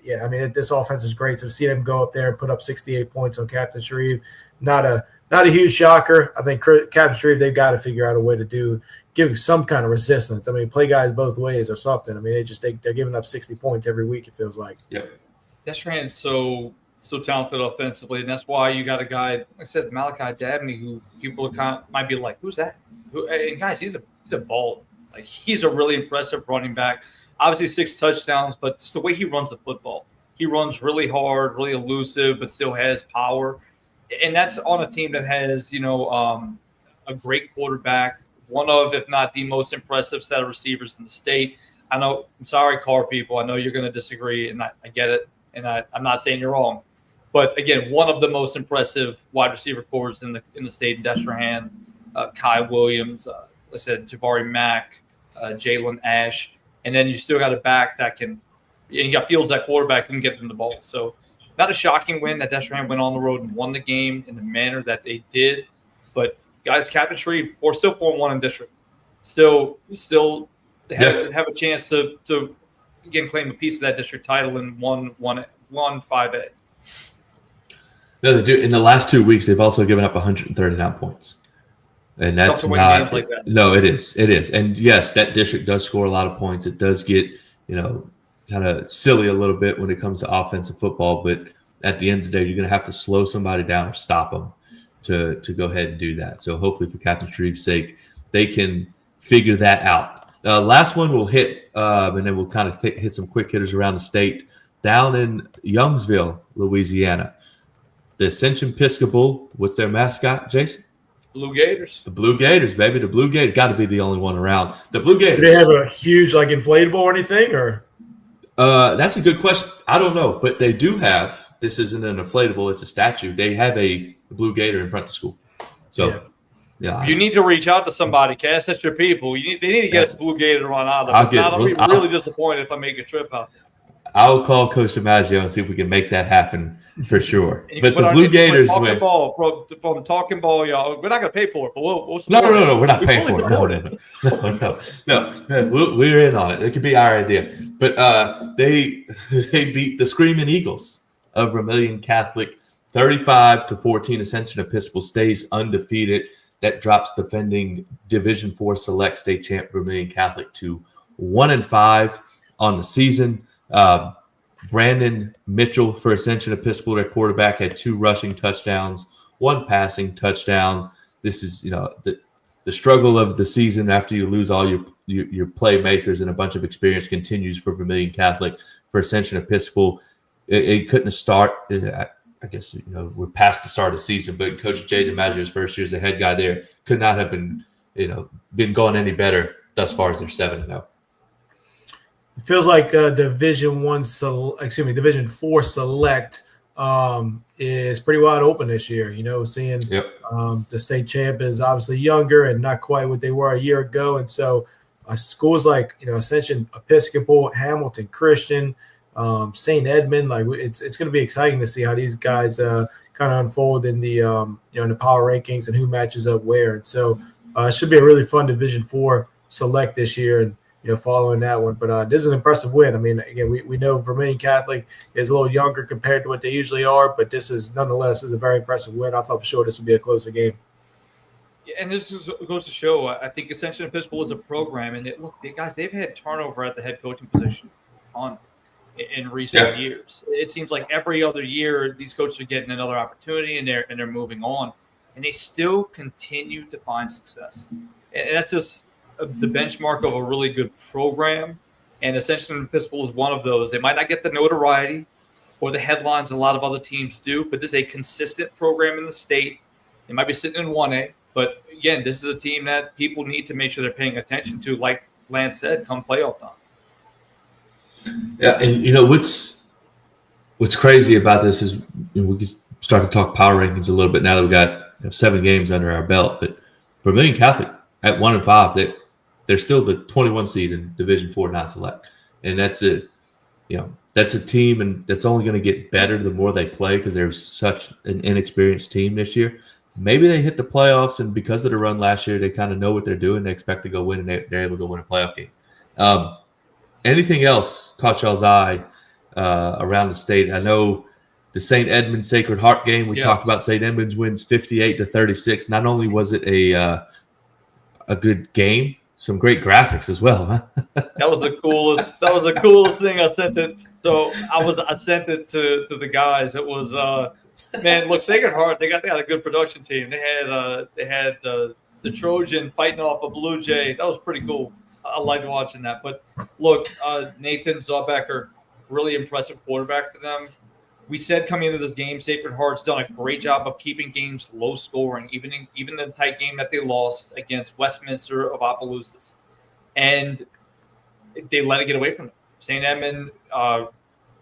Yeah, I mean, this offense is great. So to see them go up there and put up 68 points on Captain Shreve, not a huge shocker. I think Captain Shreve, they've got to figure out a way to give some kind of resistance. I mean, play guys both ways or something. I mean, they're giving up 60 points every week, it feels like. Yep. Destrehan is so talented offensively, and that's why you got a guy, like I said, Malachi Dabney, who people might be like, who's that? And guys, he's a ball. Like, he's a really impressive running back. Obviously 6 touchdowns, but it's the way he runs the football. He runs really hard, really elusive, but still has power. And that's on a team that has, a great quarterback, one of, if not the most impressive set of receivers in the state. I'm sorry, Car people. I know you're going to disagree, and I get it. And I'm not saying you're wrong. But, again, one of the most impressive wide receiver corps in the state in Destrehan, Kai Williams, like I said, Jabari Mack, Jalen Ash. And then you still got a back that can – and you got Fields at quarterback who can get them the ball. So not a shocking win that Destrehan went on the road and won the game in the manner that they did. But, guys, Captain Shreve, still 4-1 in district. Still have a chance to again claim a piece of that district title in 1-5A. No, they do. In the last 2 weeks, they've also given up 139 points. And that's not like that. No, it is. It is. And yes, that district does score a lot of points. It does get, kind of silly a little bit when it comes to offensive football. But at the end of the day, you're going to have to slow somebody down or stop them to go ahead and do that. So hopefully for Captain Shreve's sake, they can figure that out. Last one we'll hit, and then we'll kind of hit some quick hitters around the state. Down in Youngsville, Louisiana, the Ascension Episcopal, what's their mascot, Jason? Blue Gators. The Blue Gators, baby. The Blue Gators got to be the only one around. The Blue Gators. Do they have a huge, inflatable or anything? Or that's a good question. I don't know, but they do have. This isn't an inflatable; it's a statue. They have a Blue Gator in front of the school. So, yeah. You need to reach out to somebody, Cass. That's your people. They need to get a Blue Gator to run out of. I'll be really disappointed if I make a trip out there. I'll call Coach DiMaggio and see if we can make that happen for sure. But the Blue Gators win. From Talking Ball, y'all. We're not going to pay for it, but we'll support it. No, we're not paying for it. No. We're in on it. It could be our idea. But they beat the Screaming Eagles of Vermilion Catholic 35-14. Ascension Episcopal stays undefeated. That drops defending Division IV Select State Champ Vermilion Catholic to 1-5 on the season. Brandon Mitchell for Ascension Episcopal, their quarterback, had 2 rushing touchdowns, 1 passing touchdown. This is, the struggle of the season after you lose all your playmakers and a bunch of experience continues for Vermilion Catholic. For Ascension Episcopal, it couldn't have started. I guess, we're past the start of the season, but Coach Jay DiMaggio's first year as the head guy there could not have been going any better thus far as they're 7-0. It feels like Division IV Select is pretty wide open this year. Seeing the state champ is obviously younger and not quite what they were a year ago, and so schools like Ascension Episcopal, Hamilton Christian, St. Edmund, it's going to be exciting to see how these guys kind kind of unfold in the in the power rankings and who matches up where. And so it should be a really fun Division IV select this year, and following that one. But this is an impressive win. I mean, again, we know Vermilion Catholic is a little younger compared to what they usually are, but this is nonetheless a very impressive win. I thought for sure this would be a closer game. And this goes to show, I think Ascension Episcopal is a program, and they've had turnover at the head coaching position in recent years. It seems like every other year these coaches are getting another opportunity, and they're moving on, and they still continue to find success. And that's just the benchmark of a really good program. And Ascension Episcopal is one of those. They might not get the notoriety or the headlines a lot of other teams do, but this is a consistent program in the state. They might be sitting in 1A. But, again, this is a team that people need to make sure they're paying attention to, like Lance said, come playoff time. Yeah, and, what's crazy about this is we can start to talk power rankings a little bit now that we got 7 games under our belt. But Vermilion Catholic at 1-5, they're still the 21 seed in Division IV non-select. And that's a team, and that's only going to get better the more they play because they're such an inexperienced team this year. Maybe they hit the playoffs, and because of the run last year, they kind of know what they're doing. They expect to go win, and they're able to win a playoff game. Anything else caught y'all's eye around the state? I know the St. Edmunds Sacred Heart game. We talked about St. Edmunds wins 58-36. Not only was it a good game, some great graphics as well, huh? That was the coolest. That was the coolest thing. I sent it. So I sent it to the guys. It was man. Look, Sacred Heart. They got a good production team. They had the Trojan fighting off a Blue Jay. That was pretty cool. I liked watching that. But look, Nathan Zaubecker, really impressive quarterback for them. We said coming into this game, Sacred Heart's done a great job of keeping games low scoring, even the tight game that they lost against Westminster of Opelousas. And they let it get away from them. St. Edmund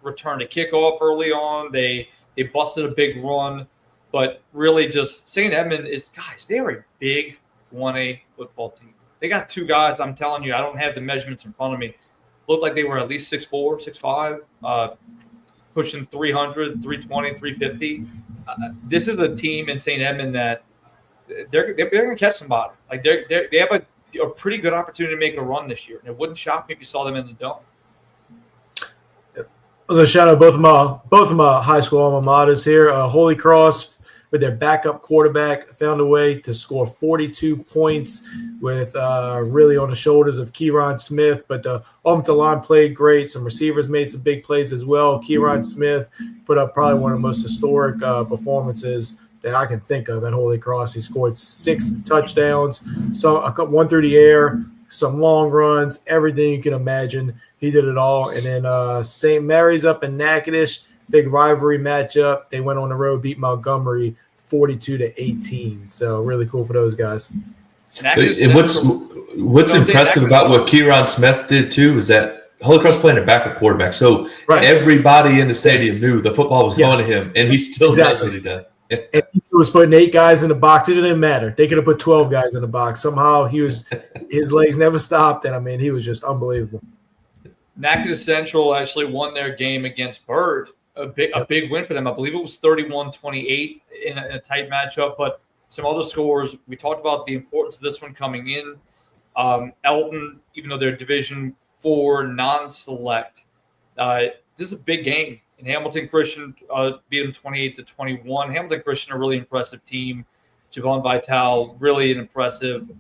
returned a kickoff early on. They busted a big run. But really just St. Edmund they are a big 1A football team. They got 2 guys, I'm telling you, I don't have the measurements in front of me. Looked like they were at least 6'4", 6'5", pushing 300, 320, 350. This is a team in St. Edmund that they're going to catch somebody. Like they have a pretty good opportunity to make a run this year. And it wouldn't shock me if you saw them in the dome. I was going to shout out both of my high school alma maters here. Holy Cross, with their backup quarterback, found a way to score 42 points with really on the shoulders of Kieron Smith. But the offensive line played great. Some receivers made some big plays as well. Kieron Smith put up probably one of the most historic performances that I can think of at Holy Cross. He scored 6 touchdowns, one through the air, some long runs, everything you can imagine. He did it all. And then St. Mary's up in Natchitoches, big rivalry matchup. They went on the road, beat Montgomery 42-18. So really cool for those guys. And what's impressive about what Kieron Smith did too is that Holy Cross playing a backup quarterback. So everybody in the stadium knew the football was going to him, and he still does what he does. And he was putting 8 guys in the box. It didn't matter. They could have put 12 guys in the box. Somehow his legs never stopped, and I mean he was just unbelievable. Natchitoches Central actually won their game against Byrd. A big win for them. I believe it was 31-28 in a tight matchup. But some other scores, we talked about the importance of this one coming in. Elton, even though they're Division IV non-select, this is a big game. And Hamilton Christian beat them 28-21. Hamilton Christian, a really impressive team. Javon Vital, really an impressive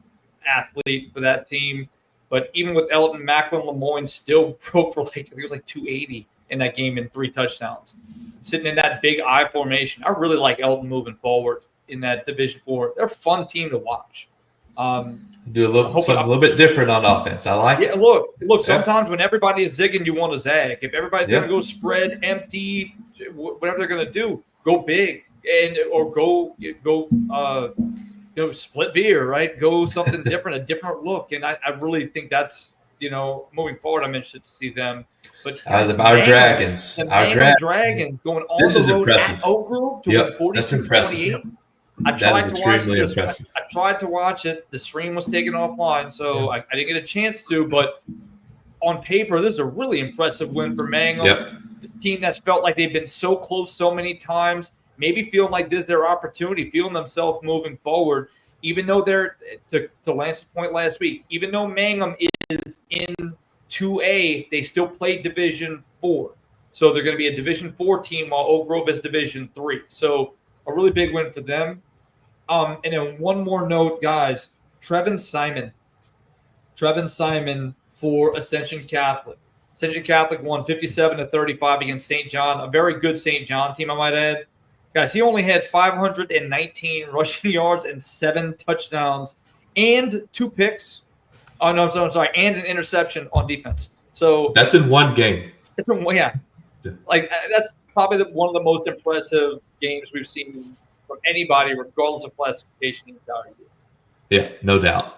athlete for that team. But even with Elton, Macklin Lemoyne still broke for I think it was 280 in that game in 3 touchdowns. Sitting in that big I formation. I really like Elton moving forward in that Division IV. They're a fun team to watch. Do a little bit different on offense. I like it. Look. Sometimes when everybody is zigging, you want to zag. If everybody's going to go spread, empty, whatever they're going to do, go big or go split veer, right? Go something different, a different look. And I really think that's moving forward. I'm interested to see them. But our Dragons going all the road at Oak Grove to win 42-28. That's impressive. I tried to watch it. The stream was taken offline, so I didn't get a chance to. But on paper, this is a really impressive win for Mangum. The team that's felt like they've been so close so many times. maybe feeling like this is their opportunity, feeling themselves moving forward, even though they're, to Lance's point last week, even though Mangum is in 2A, they still play Division 4. So they're going to be a Division 4 team while Oak Grove is Division 3. So a really big win for them. And then one more note, guys. Trevin Simon for Ascension Catholic. Ascension Catholic won 57-35 against St. John, a very good St. John team, I might add. Guys, he only had 519 rushing yards and 7 touchdowns and 2 picks. Oh, no, I'm sorry, and an interception on defense. So that's in one game. Yeah. Like, that's probably one of the most impressive games we've seen from anybody, regardless of classification in the entire year. Yeah, no doubt.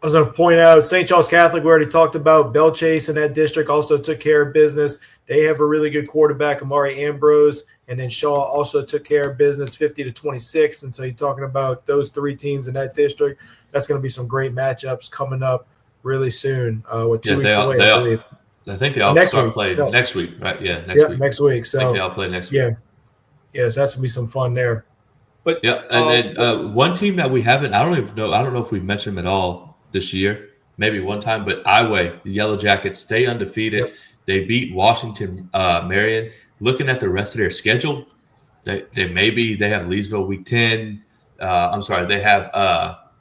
I was going to point out St. Charles Catholic, we already talked about. Belchase in that district also took care of business. They have a really good quarterback, Amari Ambrose, and then Shaw also took care of business 50-26. And so you're talking about those 3 teams in that district. That's going to be some great matchups coming up really soon with 2 weeks away, I believe. I think they all start playing next week, right? Yeah, next week. So I think they all play next week. Yeah, so that's going to be some fun there. But and then one team that we haven't, I don't know if we've mentioned them at all this year, maybe one time, but Iway, the Yellow Jackets, stay undefeated. Yep. They beat Washington Marion. Looking at the rest of their schedule, they have Leesville week 10. They have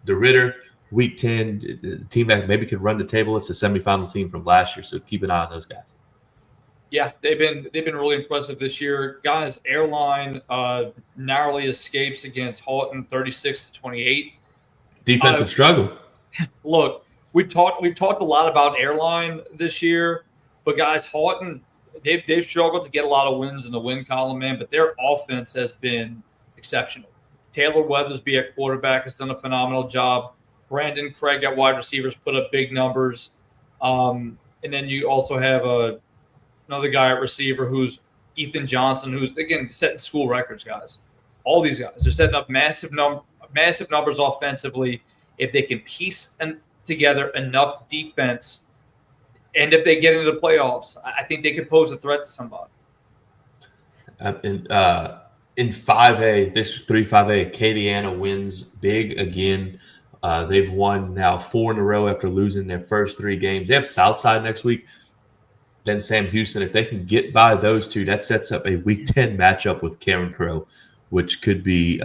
the Ritter week 10. The team that maybe could run the table. It's the semifinal team from last year, so keep an eye on those guys. Yeah, they've been really impressive this year. Guys, Airline narrowly escapes against Houghton 36-28. Defensive struggle. Look, we've talked a lot about Airline this year, but guys, Houghton, they've struggled to get a lot of wins in the win column, man, but their offense has been exceptional. Taylor Weathersby at quarterback has done a phenomenal job. Brandon Craig at wide receivers put up big numbers. And then you also have another guy at receiver who's Ethan Johnson, who's, again, setting school records, guys. All these guys are setting up massive numbers offensively. If they can piece together enough defense, and if they get into the playoffs, I think they could pose a threat to somebody. In 5A, this 3-5A, Acadiana wins big again. They've won now 4 in a row after losing their first 3 games. They have Southside next week, then Sam Houston. If they can get by those 2, that sets up a Week 10 matchup with Karen Crow, which could be,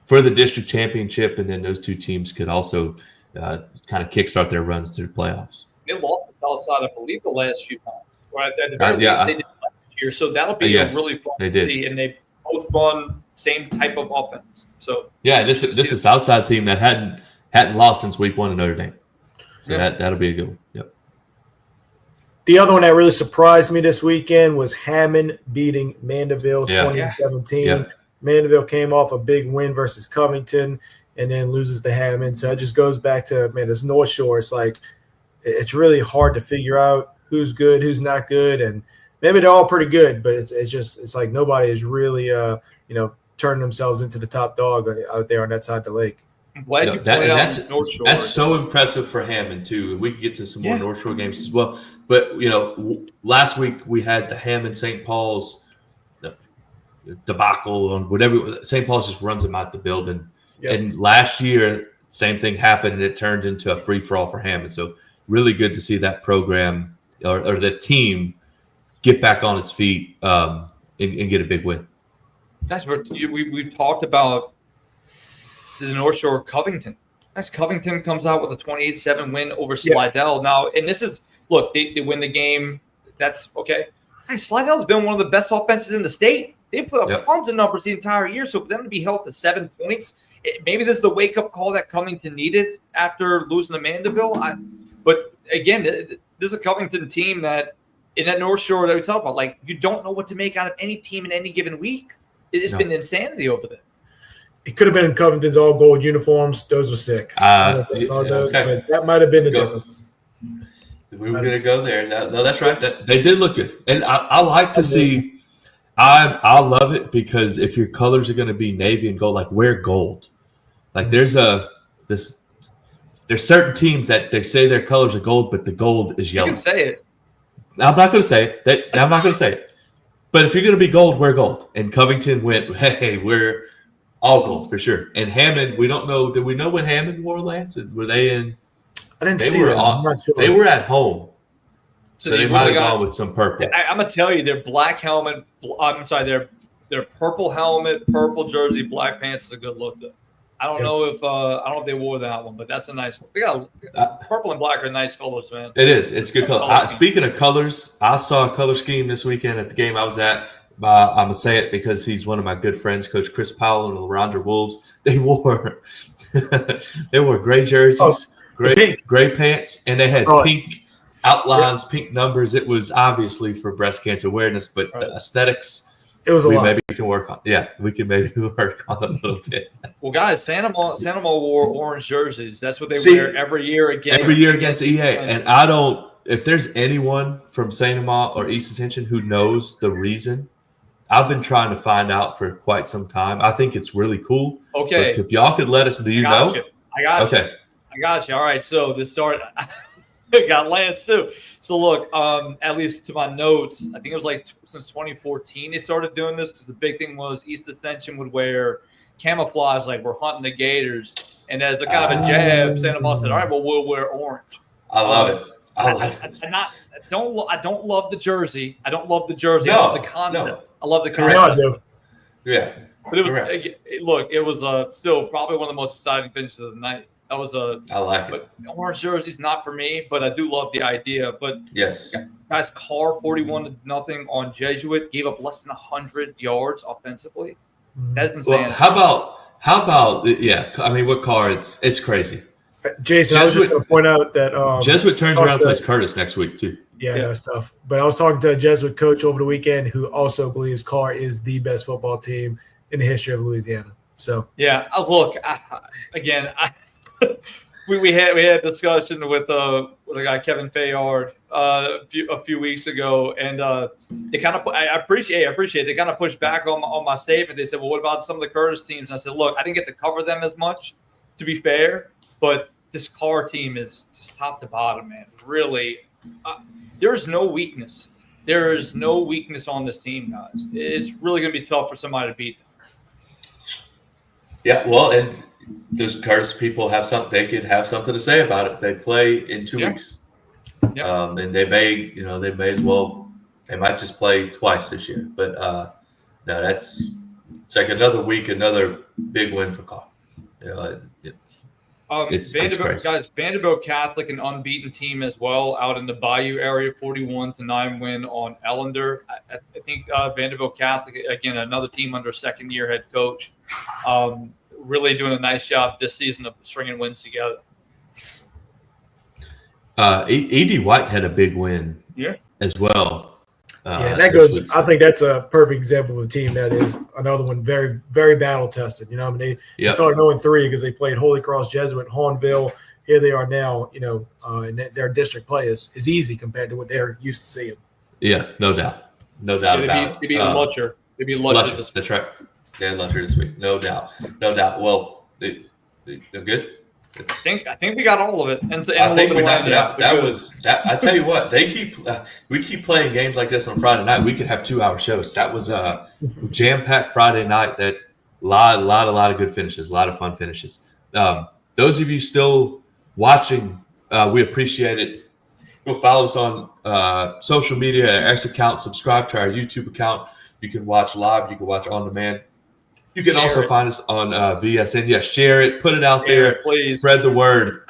for the district championship, and then those 2 teams could also kind of kickstart their runs to the playoffs. They lost to Southside, I believe, the last few times. Right? At the very least, they did last year, so that'll be a really fun to see. And they both run same type of offense. So this is Southside team that hadn't lost since week 1 in Notre Dame. So that'll be a good one. Yep. The other one that really surprised me this weekend was Hammond beating Mandeville 2017. Yeah. Mandeville came off a big win versus Covington and then loses to Hammond. So it just goes back to, this North Shore. It's like it's really hard to figure out who's good, who's not good. And maybe they're all pretty good, but it's like nobody is really, turning themselves into the top dog out there on that side of the lake. That's so impressive for Hammond too. We can get to some more North Shore games as well. But last week we had the Hammond St. Paul's debacle on whatever. St. Paul's just runs them out the building. Yep. And last year, same thing happened, and it turned into a free for all for Hammond. So really good to see that program or the team get back on its feet and get a big win. Guys, we've talked about the North Shore Covington. As Covington comes out with a 28-7 win over Slidell. Now, and this is, look, they win the game. That's okay. Hey, Slidell's been one of the best offenses in the state. They put up tons of numbers the entire year. So for them to be held to 7 points, maybe this is the wake-up call that Covington needed after losing to Mandeville. But again, this is a Covington team that in that North Shore that we talk about, like, you don't know what to make out of any team in any given week. It's been insanity over there. It could have been Covington's all gold uniforms. Those were sick. But that might have been the difference. We were going to go there. No, that's right. They did look good, and I like to see. I love it because if your colors are going to be navy and gold, like wear gold. Like there's certain teams that they say their colors are gold, but the gold is yellow. You can say it. I'm not going to say it. I'm not going to say it. But if you're going to be gold, wear gold. And Covington went, hey, we're all gold for sure. And Hammond, we don't know. Did we know when Hammond wore, Lance? Were they in? I didn't see that. I'm not sure. They were at home. So they might have got, gone with some purple. I'm going to tell you, their black helmet, I'm sorry, their purple helmet, purple jersey, black pants is a good look, though. I don't know if they wore that one, but that's a nice look. They got purple and black are nice colors, man. It is. It's good color. Speaking of colors, I saw a color scheme this weekend at the game I was at. I'm going to say it because he's one of my good friends, Coach Chris Powell and the Larondra Wolves. They wore gray jerseys, gray pants, and they had pink outlines, pink numbers. It was obviously for breast cancer awareness, but the aesthetics, maybe can work on. Yeah, we can maybe work on a little bit. Well, guys, Santa Monica wore orange jerseys. That's what they wear every year against EA. And I don't. If there's anyone from Santa Monica or East Ascension who knows the reason, I've been trying to find out for quite some time. I think it's really cool. Okay, but if y'all could let us, do you know? I got you. All right. So this start. Got Lance too. So look, at least to my notes, I think it was like since 2014 they started doing this because the big thing was East Ascension would wear camouflage like we're hunting the gators, and as the kind of a jab, Santa Monica said, "All right, well we'll wear orange." I love it. I don't love the jersey. I don't love the jersey. I love the concept. No. I love the concept. Yeah. But it was still probably one of the most exciting finishes of the night. I like it. Orange jersey's not for me, but I do love the idea. But yes, guys, Carr 41-0 on Jesuit gave up less than 100 yards offensively. That's insane. Well, how about I mean, with Carr, it's crazy. Jason, I was just going to point out that Jesuit turns around and plays Curtis next week too. Yeah, that's tough. But I was talking to a Jesuit coach over the weekend who also believes Carr is the best football team in the history of Louisiana. So yeah, look, we had a discussion with a guy, Kevin Fayard, a few weeks ago, and they kind of I appreciate they kind of pushed back on my statement. They said, well, what about some of the Curtis teams? And I said, look, I didn't get to cover them as much, to be fair, but this Carr team is just top to bottom, man. Really, there's no weakness. There is no weakness on this team, guys. It's really going to be tough for somebody to beat them. Yeah, well, and those Curtis people have something. They could have something to say about it. They play in 2 weeks, and they may as well. They might just play twice this year. But no, it's like another week, another big win for Carr. It's crazy. Guys, Vanderbilt Catholic, an unbeaten team as well, out in the Bayou area, 41-9 win on Ellender. I think Vanderbilt Catholic, again, another team under second-year head coach, really doing a nice job this season of stringing wins together. E.D. White had a big win as well. That goes. I think that's a perfect example of a team that is another one very, very battle tested. You know, I mean, they started 0-3 because they played Holy Cross Jesuit, Hawnville. Here they are now. You know, and their district play is easy compared to what they're used to seeing. Yeah, no doubt about it. They beat Lutcher. They beat Lutcher. That's right. They had Lutcher this week. No doubt. Well, they're good. I think we got all of it. And I think we knocked it out. That was that. I tell you what, we keep playing games like this on Friday night. We could have 2-hour shows. That was a jam-packed Friday night. That lot of good finishes, a lot of fun finishes. Those of you still watching, we appreciate it. You'll follow us on social media, our X account, subscribe to our YouTube account. You can watch live. You can watch on demand. You can also find us on VSN. Yeah, share it. Put it out there. Please. Spread the word.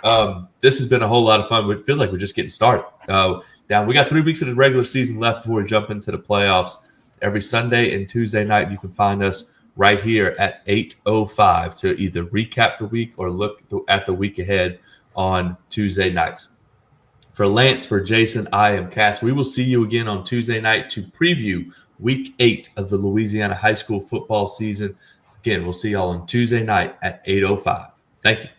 This has been a whole lot of fun. It feels like we're just getting started. Now, we got 3 weeks of the regular season left before we jump into the playoffs. Every Sunday and Tuesday night, you can find us right here at 8:05 to either recap the week or look at the week ahead on Tuesday nights. For Lance, for Jason, I am Cass. We will see you again on Tuesday night to preview Week 8 of the Louisiana high school football season. Again, we'll see y'all on Tuesday night at 8:05. Thank you.